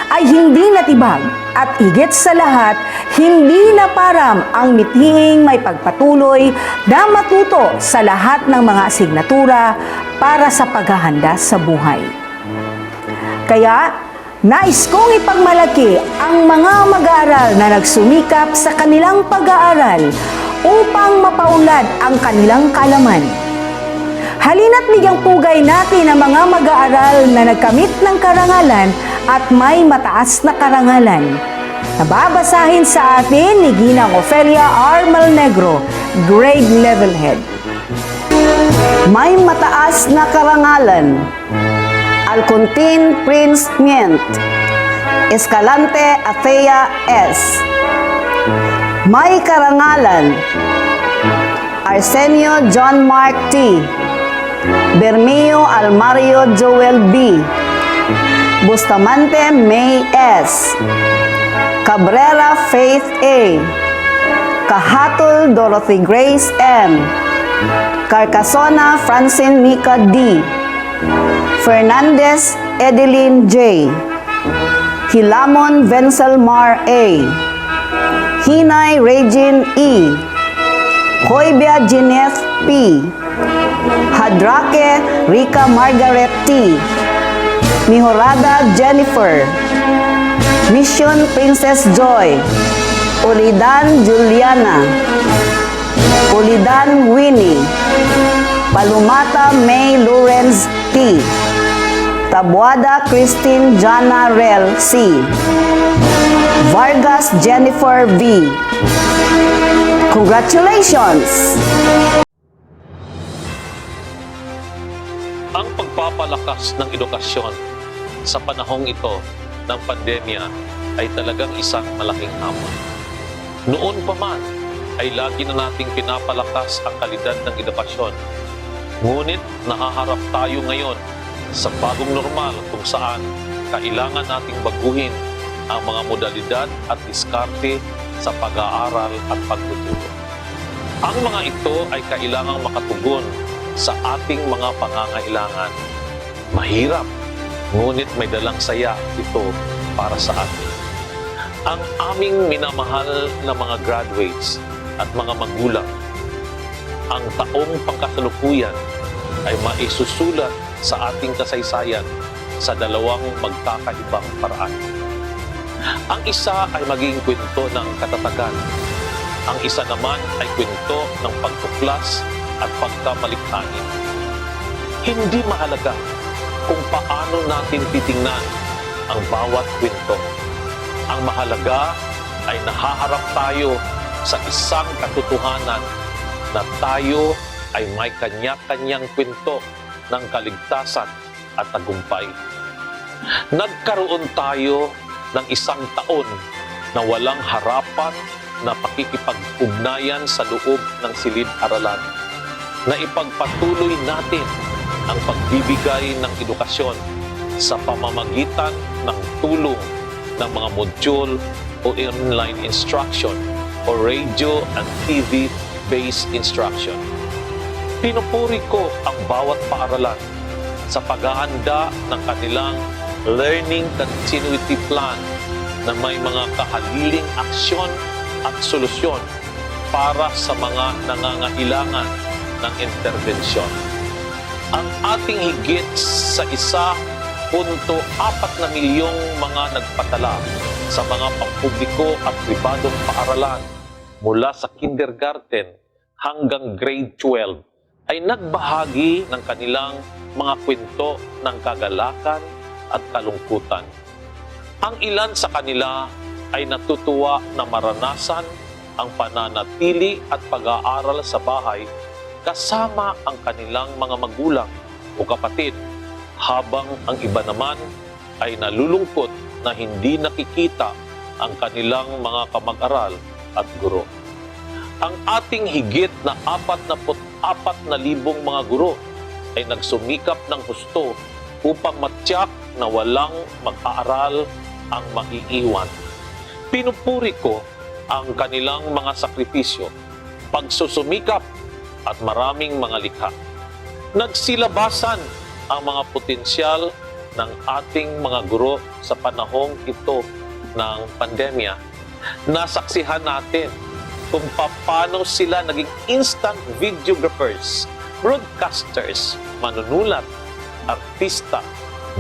ay hindi natibag at higit sa lahat, hindi naparam ang mithiing may pagpatuloy na matuto sa lahat ng mga asignatura para sa paghahanda sa buhay. Kaya, nais kong ipagmalaki ang mga mag-aaral na nagsumikap sa kanilang pag-aaral upang mapaunlad ang kanilang kaalaman. Halina't bigyang pugay natin ang mga mag-aaral na nagkamit ng karangalan at may mataas na karangalan. Nababasahin sa atin ni Ginang Ofelia R. Malnegro, Grade Level Head. May mataas na karangalan. Alcontin Prince Mient. Escalante Athea S. May karangalan. Arsenio John Mark T. Bermeo Almario Joel B. Bustamante May S. Cabrera Faith A. Kahatol Dorothy Grace M. Carcasona Francine Nika D. Fernandez Edeline J. Hilamon Vencelmar A. Hinay Regine E. Hoybia Jeanette P. Hadrake Rica Margaret T. Mihorada Jennifer. Mission Princess Joy. Ulidan Juliana. Ulidan Winnie. Palumata May Lawrence T. Tabuada Christine Jana Rel C. Vargas Jennifer V. Congratulations! Ang pagpapalakas ng edukasyon sa panahong ito ng pandemya ay talagang isang malaking hamon. Noon pa man ay lagi na nating pinapalakas ang kalidad ng edukasyon. Ngunit nahaharap tayo ngayon sa bagong normal kung saan kailangan nating baguhin ang mga modalidad at diskarte sa pag-aaral at pagtuturo. Ang mga ito ay kailangang makatugon sa ating mga pangangailangan. Mahirap, ngunit may dalang saya ito para sa atin. Ang aming minamahal na mga graduates at mga magulang, ang taong pangkasalukuyan ay maisusulat sa ating kasaysayan sa dalawang magkakaibang paraan. Ang isa ay maging kwento ng katatagan. Ang isa naman ay kwento ng pagtuklas at pagkamalikhain. Hindi mahalaga kung paano natin titingnan ang bawat kwento. Ang mahalaga ay nahaharap tayo sa isang katotohanan na tayo ay may kanya-kanyang kwento ng kaligtasan at tagumpay. Nagkaroon tayo ng isang taon na walang harapan na pakikipag-ugnayan sa loob ng silid-aralan, na ipagpatuloy natin ang pagbibigay ng edukasyon sa pamamagitan ng tulong ng mga module o online instruction o radio and TV-based instruction. Pinupuri ko ang bawat paaralan sa paghahanda ng kanilang learning continuity plan na may mga kahaliling aksyon at solusyon para sa mga nangangailangan ng interbensyon. Ang ating higit sa 1.4 na milyong mga nagpatala sa mga pampubliko at pribadong paaralan mula sa kindergarten hanggang grade 12 ay nagbahagi ng kanilang mga kwento ng kagalakan at kalungkutan. Ang ilan sa kanila ay natutuwa na maranasan ang pananatili at pag-aaral sa bahay kasama ang kanilang mga magulang o kapatid, habang ang iba naman ay nalulungkot na hindi nakikita ang kanilang mga kamag-aral at guro. Ang ating higit na 44,000 mga guro ay nagsumikap ng husto upang matyak na walang mag-aaral ang maiiwan. Pinupuri ko ang kanilang mga sakripisyo, pagsusumikap at maraming mga likha. Nagsilabasan ang mga potensyal ng ating mga guro sa panahong ito ng pandemya. Nasaksihan natin kung paano sila naging instant videographers, broadcasters, manunulat, artista,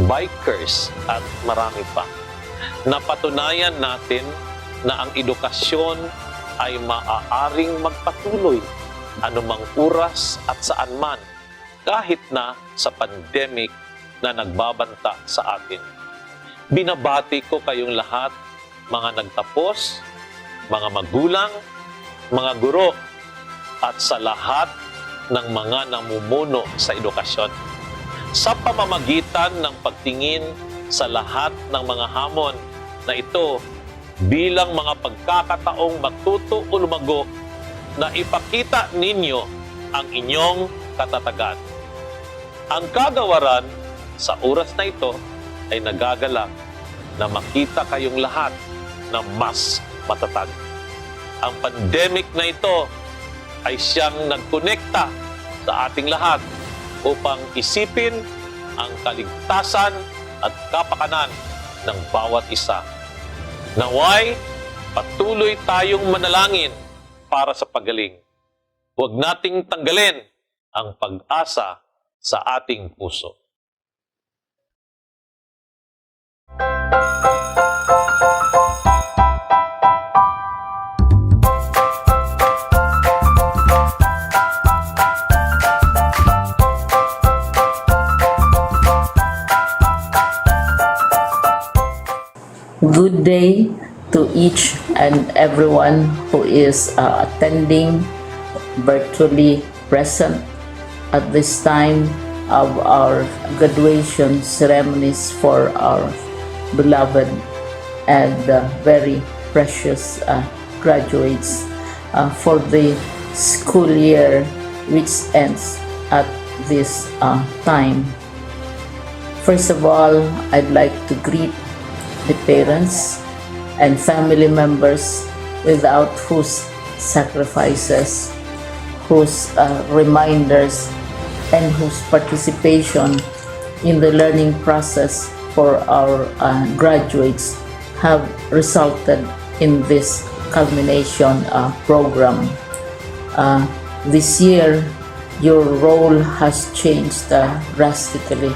bikers, at marami pa. Napatunayan natin na ang edukasyon ay maaaring magpatuloy anumang oras at saan man, kahit na sa pandemic na nagbabanta sa atin. Binabati ko kayong lahat, mga nagtapos, mga magulang, mga guro, at sa lahat ng mga namumuno sa edukasyon. Sa pamamagitan ng pagtingin sa lahat ng mga hamon na ito bilang mga pagkakataong matuto o lumago, na ipakita ninyo ang inyong katatagan. Ang kagawaran sa oras na ito ay nagagalak na makita kayong lahat na mas matatag. Ang pandemic na ito ay siyang nagkonekta sa ating lahat upang isipin ang kaligtasan at kapakanan ng bawat isa. Naway, patuloy tayong manalangin para sa pagaling. Huwag nating tanggalin ang pag-asa sa ating puso. Good day to each and everyone who is attending virtually present at this time of our graduation ceremonies for our beloved and very precious graduates for the school year which ends at this time. First of all, I'd like to greet the parents and family members without whose sacrifices, whose reminders, and whose participation in the learning process for our graduates have resulted in this culmination program. This year, your role has changed drastically,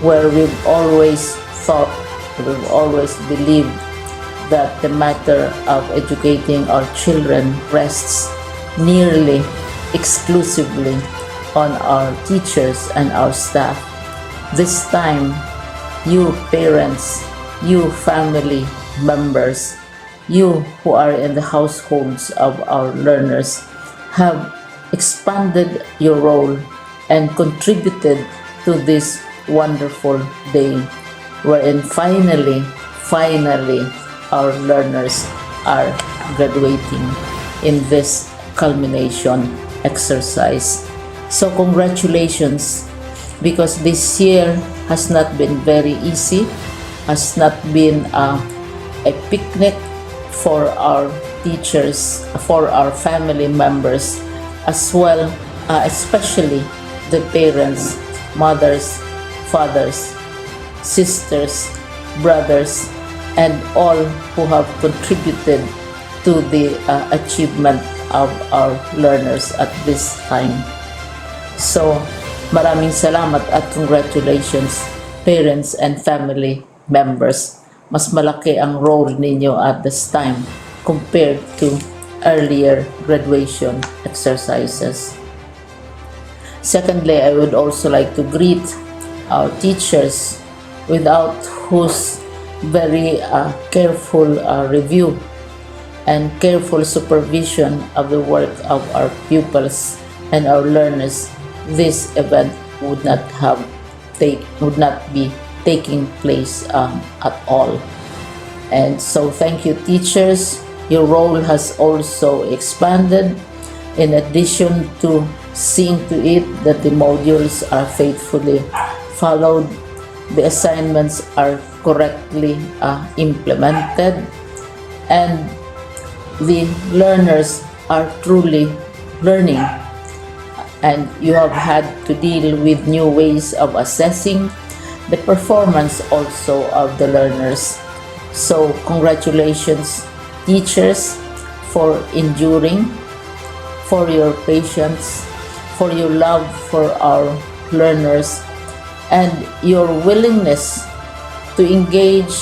where we've always thought, we've always believed that the matter of educating our children rests nearly exclusively on our teachers and our staff. This time, you parents, you family members, you who are in the households of our learners have expanded your role and contributed to this wonderful day wherein finally our learners are graduating in this culmination exercise. So congratulations, because this year has not been very easy, has not been a picnic for our teachers, for our family members, as well, especially the parents, mothers, fathers, sisters, brothers, and all who have contributed to the achievement of our learners at this time. So, maraming salamat at congratulations, parents and family members. Mas malaki ang role ninyo at this time compared to earlier graduation exercises. Secondly, I would also like to greet our teachers, without whose very careful review and careful supervision of the work of our pupils and our learners, this event would not be taking place at all. And so thank you, teachers. Your role has also expanded, in addition to seeing to it that the modules are faithfully followed, the assignments are correctly implemented, and the learners are truly learning. And you have had to deal with new ways of assessing the performance also of the learners. So congratulations, teachers, for enduring, for your patience, for your love for our learners, and your willingness to engage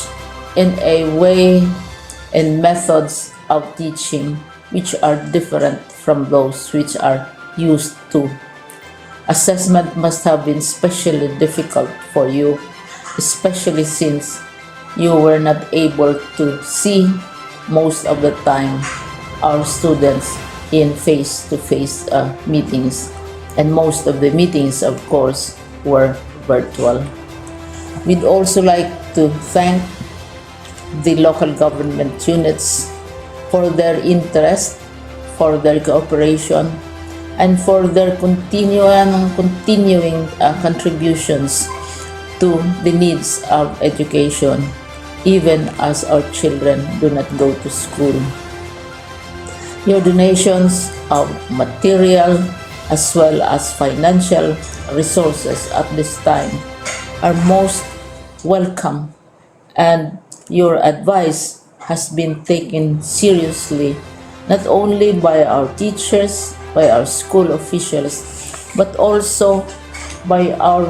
in a way and methods of teaching which are different from those which are used to. Assessment must have been especially difficult for you, especially since you were not able to see most of the time our students in face-to-face meetings, and most of the meetings, of course, were virtual. We'd also like to thank the local government units for their interest, for their cooperation, and for their continuing contributions to the needs of education, even as our children do not go to school. Your donations of material as well as financial resources at this time are most welcome, and your advice has been taken seriously not only by our teachers, by our school officials, but also by our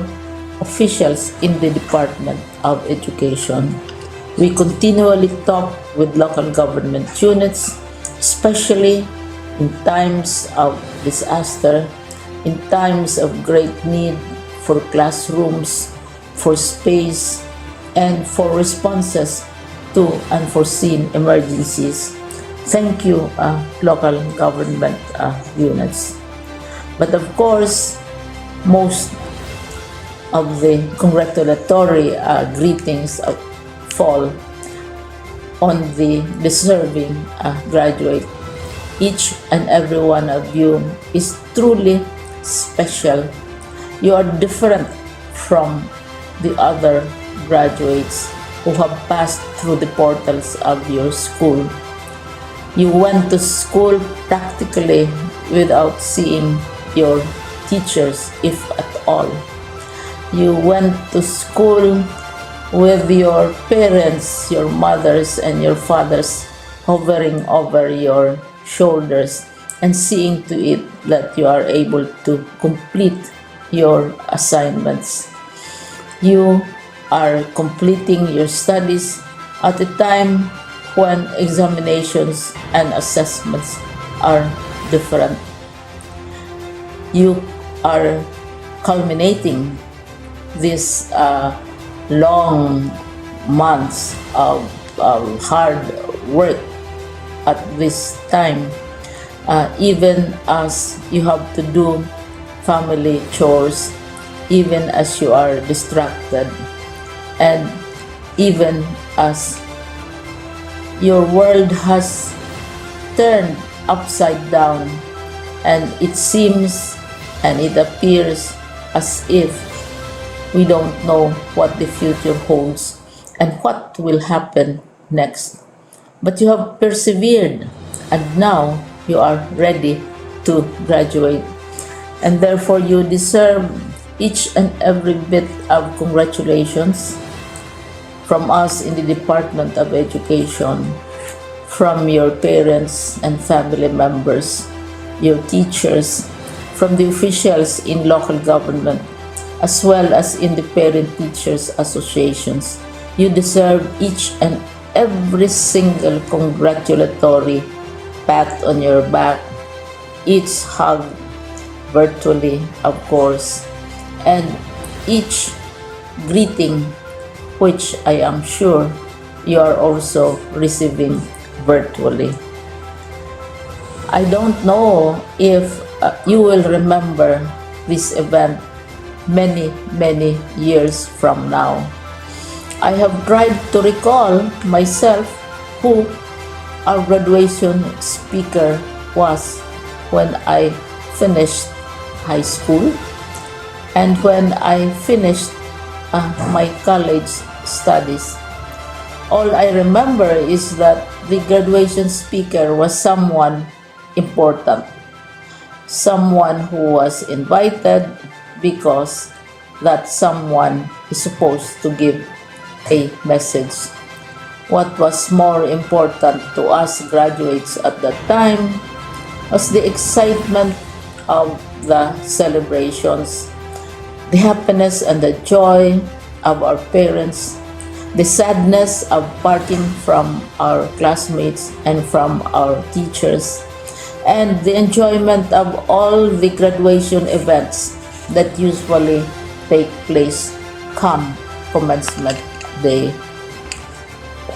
officials in the Department of Education. We continually talk with local government units, especially in times of disaster, in times of great need for classrooms, for space, and for responses to unforeseen emergencies. Thank you, local government units. But of course, most of the congratulatory greetings fall on the deserving graduate. Each and every one of you is truly special. You are different from the other graduates who have passed through the portals of your school. You went to school practically without seeing your teachers, if at all. You went to school with your parents, your mothers and your fathers hovering over your shoulders and seeing to it that you are able to complete your assignments. You are completing your studies at a time when examinations and assessments are different. You are culminating these long months of hard work at this time, even as you have to do family chores, even as you are distracted, and even as your world has turned upside down, and it seems and it appears as if we don't know what the future holds and what will happen next. But you have persevered, and now you are ready to graduate, and therefore you deserve each and every bit of congratulations from us in the Department of Education, from your parents and family members, your teachers, from the officials in local government, as well as in the parent teachers associations. You deserve each and every single congratulatory pat on your back, each hug virtually, of course, and each greeting, which I am sure you are also receiving virtually. I don't know if you will remember this event many years from now. I have tried to recall myself who our graduation speaker was when I finished high school and when I finished my college studies. All I remember is that the graduation speaker was someone important, someone who was invited because that someone is supposed to give a message. What was more important to us graduates at that time was the excitement of the celebrations, the happiness and the joy of our parents, the sadness of parting from our classmates and from our teachers, and the enjoyment of all the graduation events that usually take place come commencement day.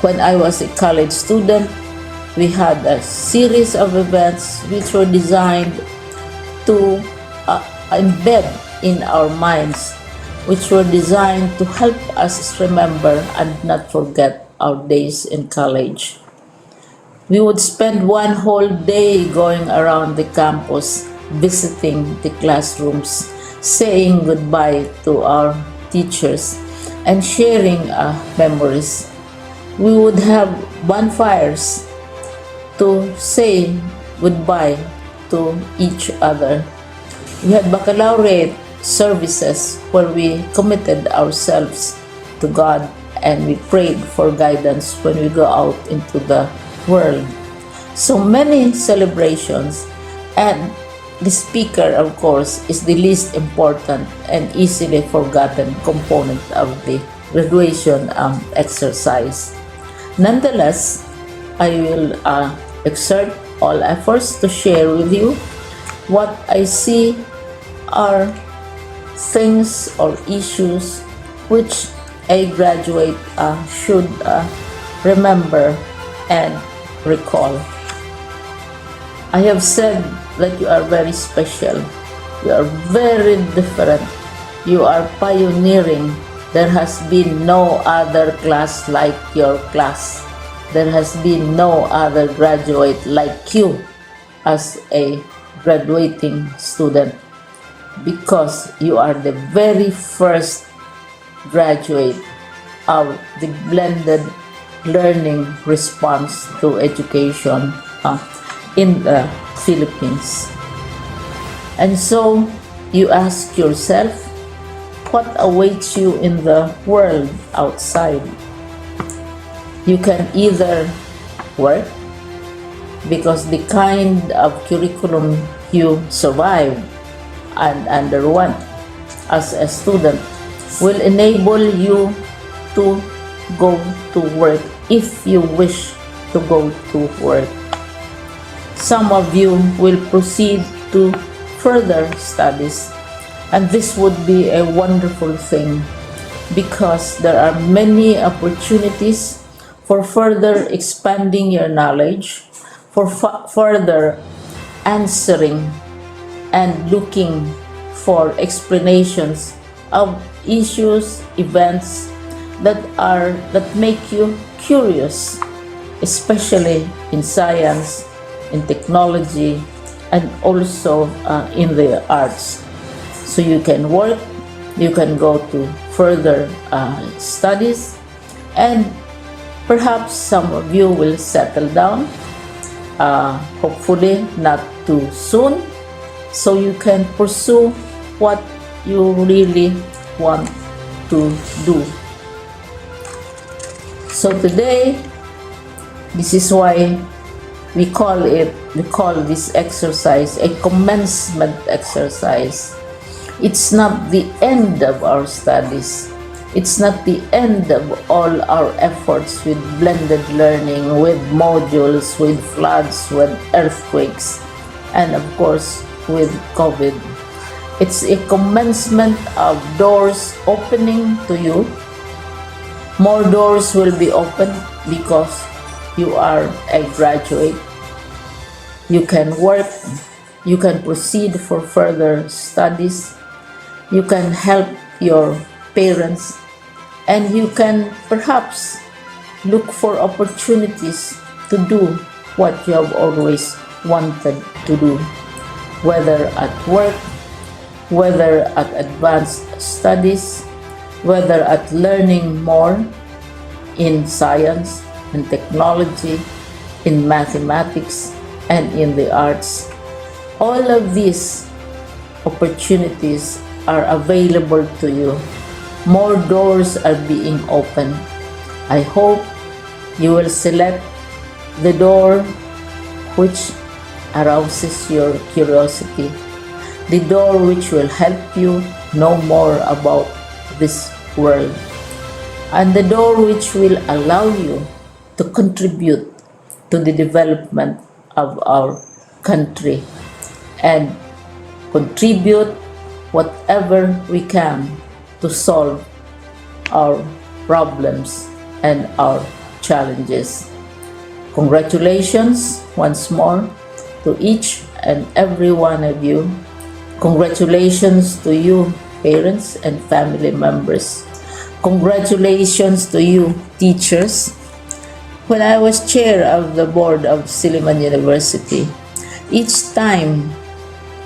When I was a college student, we had a series of events which were designed to embed in our minds, which were designed to help us remember and not forget our days in college. We would spend one whole day going around the campus, visiting the classrooms, saying goodbye to our teachers, and sharing memories. We would have bonfires to say goodbye to each other. We had baccalaureate services where we committed ourselves to God and we prayed for guidance when we go out into the world. So many celebrations, and the speaker, of course, is the least important and easily forgotten component of the graduation exercise. Nonetheless, I will exert all efforts to share with you what I see are things or issues which a graduate should remember and recall. I have said that you are very special. You are very different. You are pioneering. There has been no other class like your class. There has been no other graduate like you as a graduating student, because you are the very first graduate of the blended learning response to education in the Philippines. And so you ask yourself, what awaits you in the world outside? You can either work, because the kind of curriculum you survive and underwent as a student will enable you to go to work if you wish to go to work. Some of you will proceed to further studies, and this would be a wonderful thing, because there are many opportunities for further expanding your knowledge, for further answering and looking for explanations of issues, events that make you curious, especially in science, in technology, and also in the arts. So you can work, you can go to further studies, and perhaps some of you will settle down, hopefully not too soon, so you can pursue what you really want to do. So today, this is why we call this exercise a commencement exercise. It's not the end of our studies. It's not the end of all our efforts with blended learning, with modules, with floods, with earthquakes, and of course with COVID. It's a commencement of doors opening to you. More doors will be opened because you are a graduate. You can work, you can proceed for further studies, you can help your parents, and you can perhaps look for opportunities to do what you have always wanted to do, whether at work, whether at advanced studies, whether at learning more in science and technology, in mathematics, and in the arts. All of these opportunities are available to you. More doors are being opened. I hope you will select the door which arouses your curiosity, the door which will help you know more about this world, and the door which will allow you to contribute to the development of our country and contribute whatever we can to solve our problems and our challenges. Congratulations once more to each and every one of you. Congratulations to you, parents and family members. Congratulations to you, teachers. When I was chair of the board of Silliman University, each time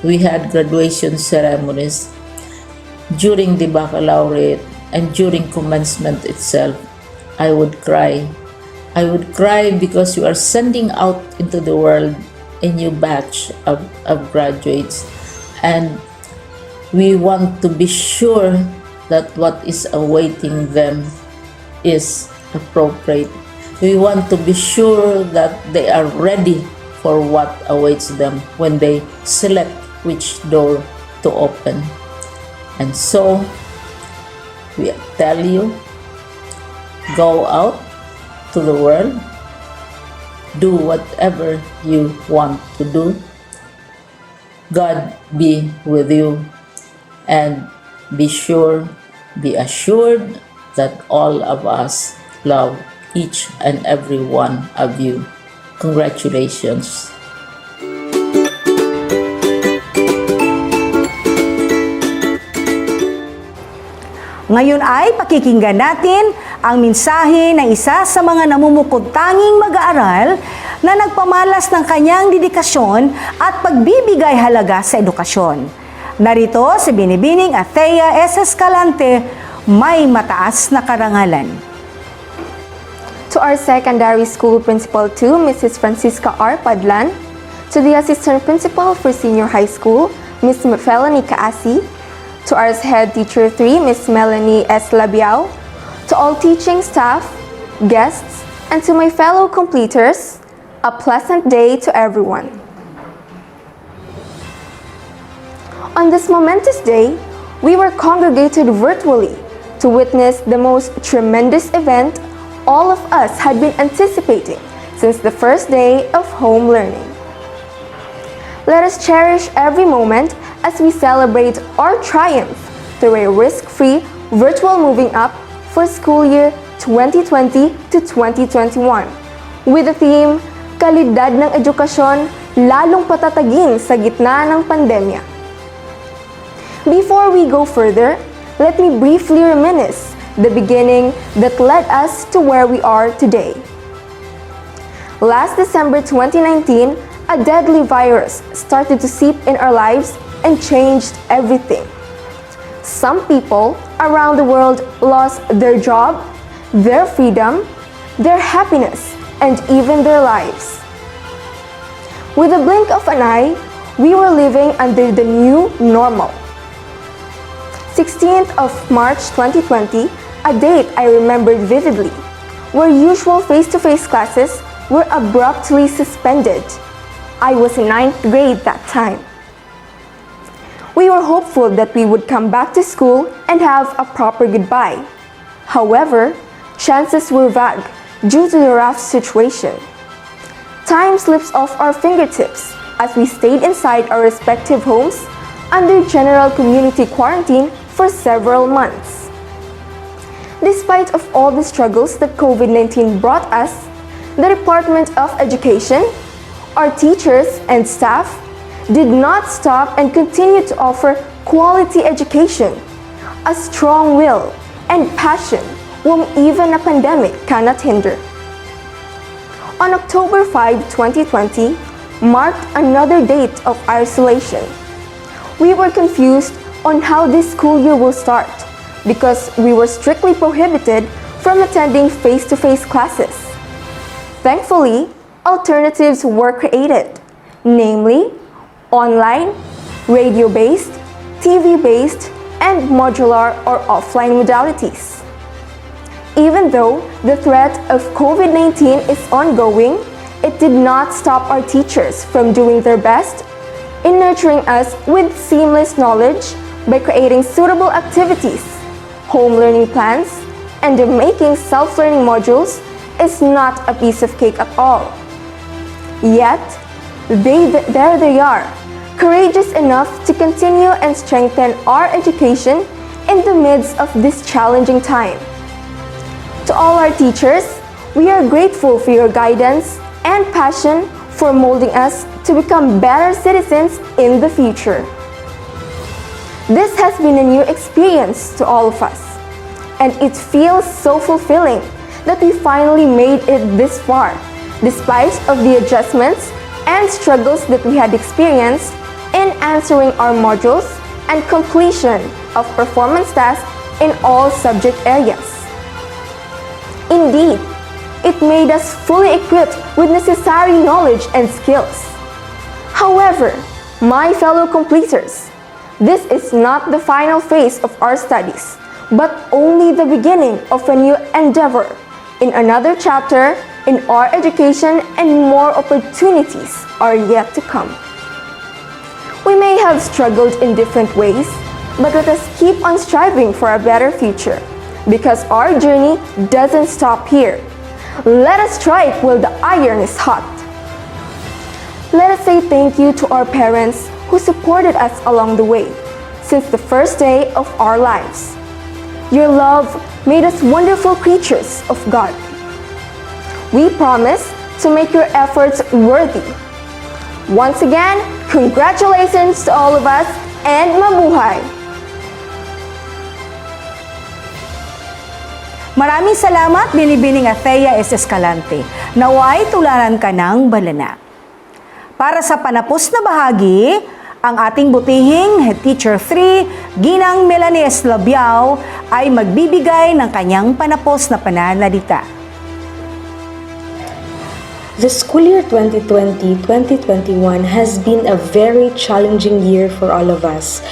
we had graduation ceremonies, during the baccalaureate and during commencement itself, I would cry. I would cry because you are sending out into the world a new batch of graduates, and we want to be sure that what is awaiting them is appropriate. We want to be sure that they are ready for what awaits them when they select which door to open. And so, we tell you, go out to the world, do whatever you want to do. God be with you, and be assured that all of us love each and every one of you. Congratulations. Ngayon ay pakikinggan natin ang mensahe ng isa sa mga namumukod-tanging mag-aaral na nagpamalas ng kanyang dedikasyon at pagbibigay halaga sa edukasyon. Narito si Binibining Athea S. Escalante, may mataas na karangalan. To our secondary school principal 2, Mrs. Francisca R. Padlan, to the assistant principal for senior high school, Ms. Felony Kaasi, to our head teacher 3, Ms. Melanie S. Labiao, to all teaching staff, guests, and to my fellow completers, a pleasant day to everyone. On this momentous day, we were congregated virtually to witness the most tremendous event all of us had been anticipating since the first day of home learning. Let us cherish every moment as we celebrate our triumph through a risk-free virtual moving up for school year 2020 to 2021 with the theme, Kalidad ng Edukasyon, lalong patatagin sa gitna ng pandemya. Before we go further, let me briefly reminisce the beginning that led us to where we are today. Last December 2019, a deadly virus started to seep in our lives and changed everything. Some people around the world lost their job, their freedom, their happiness, and even their lives. With a blink of an eye, we were living under the new normal. 16th of March 2020, a date I remembered vividly, where usual face-to-face classes were abruptly suspended. I was in 9th grade that time. We were hopeful that we would come back to school and have a proper goodbye. However, chances were vague due to the rough situation. Time slips off our fingertips as we stayed inside our respective homes under general community quarantine for several months. Despite of all the struggles that COVID-19 brought us, the Department of Education, our teachers and staff did not stop and continue to offer quality education, a strong will, and passion whom even a pandemic cannot hinder. On October 5, 2020, marked another date of isolation. We were confused on how this school year will start because we were strictly prohibited from attending face-to-face classes. Thankfully, alternatives were created, namely online, radio-based, TV-based, and modular or offline modalities. Even though the threat of COVID-19 is ongoing, it did not stop our teachers from doing their best in nurturing us with seamless knowledge by creating suitable activities, home learning plans, and making self-learning modules is not a piece of cake at all. Yet, there they are, courageous enough to continue and strengthen our education in the midst of this challenging time. To all our teachers, we are grateful for your guidance and passion for molding us to become better citizens in the future. This has been a new experience to all of us, and it feels so fulfilling that we finally made it this far, despite of the adjustments and struggles that we had experienced in answering our modules and completion of performance tasks in all subject areas. Indeed, it made us fully equipped with necessary knowledge and skills. However, my fellow completers, this is not the final phase of our studies, but only the beginning of a new endeavor in another chapter in our education, and more opportunities are yet to come. We may have struggled in different ways, but let us keep on striving for a better future, because our journey doesn't stop here. Let us strike while the iron is hot. Let us say thank you to our parents who supported us along the way since the first day of our lives. Your love made us wonderful creatures of God. We promise to make your efforts worthy. Once again, congratulations to all of us and mabuhay! Maraming salamat, Binibining Athea S. Escalante. Naway tularan ka ng balana. Para sa panapos na bahagi, ang ating butihing Head Teacher 3, Ginang Melanie Eslabiao, ay magbibigay ng kanyang panapos na pananalita. The school year 2020-2021 has been a very challenging year for all of us.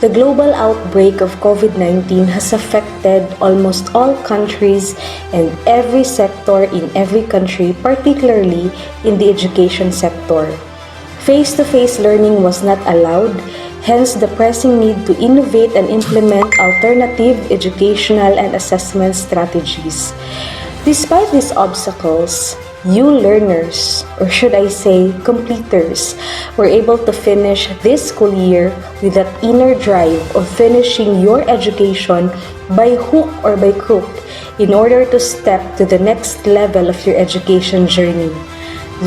The global outbreak of COVID-19 has affected almost all countries and every sector in every country, particularly in the education sector. Face-to-face learning was not allowed, hence the pressing need to innovate and implement alternative educational and assessment strategies. Despite these obstacles, you learners, or should I say completers, were able to finish this school year with that inner drive of finishing your education by hook or by crook in order to step to the next level of your education journey.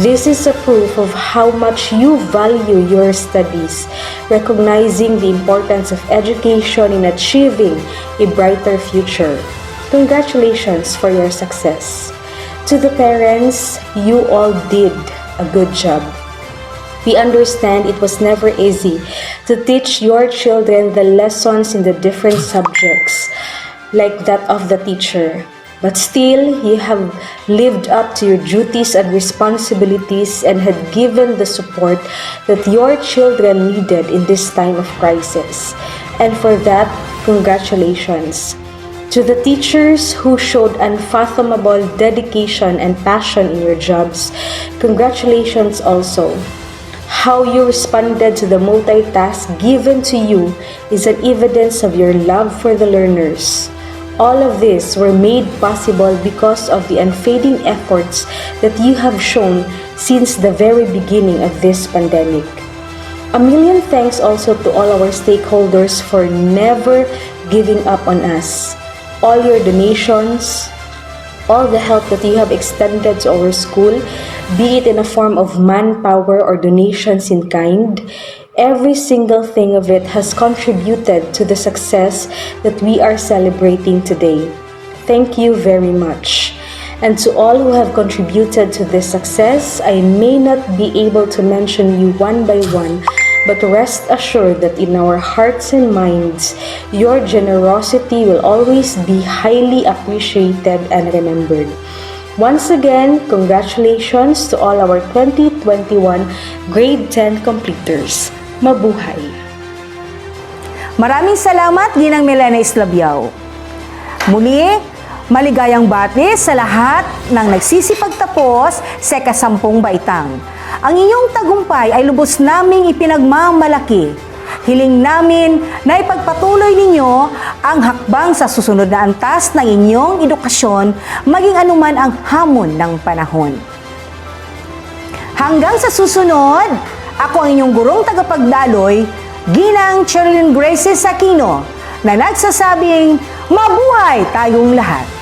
This is a proof of how much you value your studies, recognizing the importance of education in achieving a brighter future. Congratulations for your success. To the parents, you all did a good job. We understand it was never easy to teach your children the lessons in the different subjects, like that of the teacher. But still, you have lived up to your duties and responsibilities and had given the support that your children needed in this time of crisis. And for that, congratulations. To the teachers who showed unfathomable dedication and passion in your jobs, congratulations also. How you responded to the multitask given to you is an evidence of your love for the learners. All of this were made possible because of the unfading efforts that you have shown since the very beginning of this pandemic. A million thanks also to all our stakeholders for never giving up on us. All your donations, all the help that you have extended to our school, be it in a form of manpower or donations in kind, every single thing of it has contributed to the success that we are celebrating today. Thank you very much. And to all who have contributed to this success, I may not be able to mention you one by one, but rest assured that in our hearts and minds, your generosity will always be highly appreciated and remembered. Once again, congratulations to all our 2021 Grade 10 completers. Mabuhay! Maraming salamat, Ginang Melanie Eslabiao. Muli, maligayang bati sa lahat ng nagsisipagtapos sa ikasampung baitang. Ang inyong tagumpay ay lubos naming ipinagmamalaki. Hiling namin na ipagpatuloy ninyo ang hakbang sa susunod na antas ng inyong edukasyon, maging anuman ang hamon ng panahon. Hanggang sa susunod, ako ang inyong gurong tagapagdaloy, Ginang Cherilyn Graces Aquino, na nagsasabing, mabuhay tayong lahat!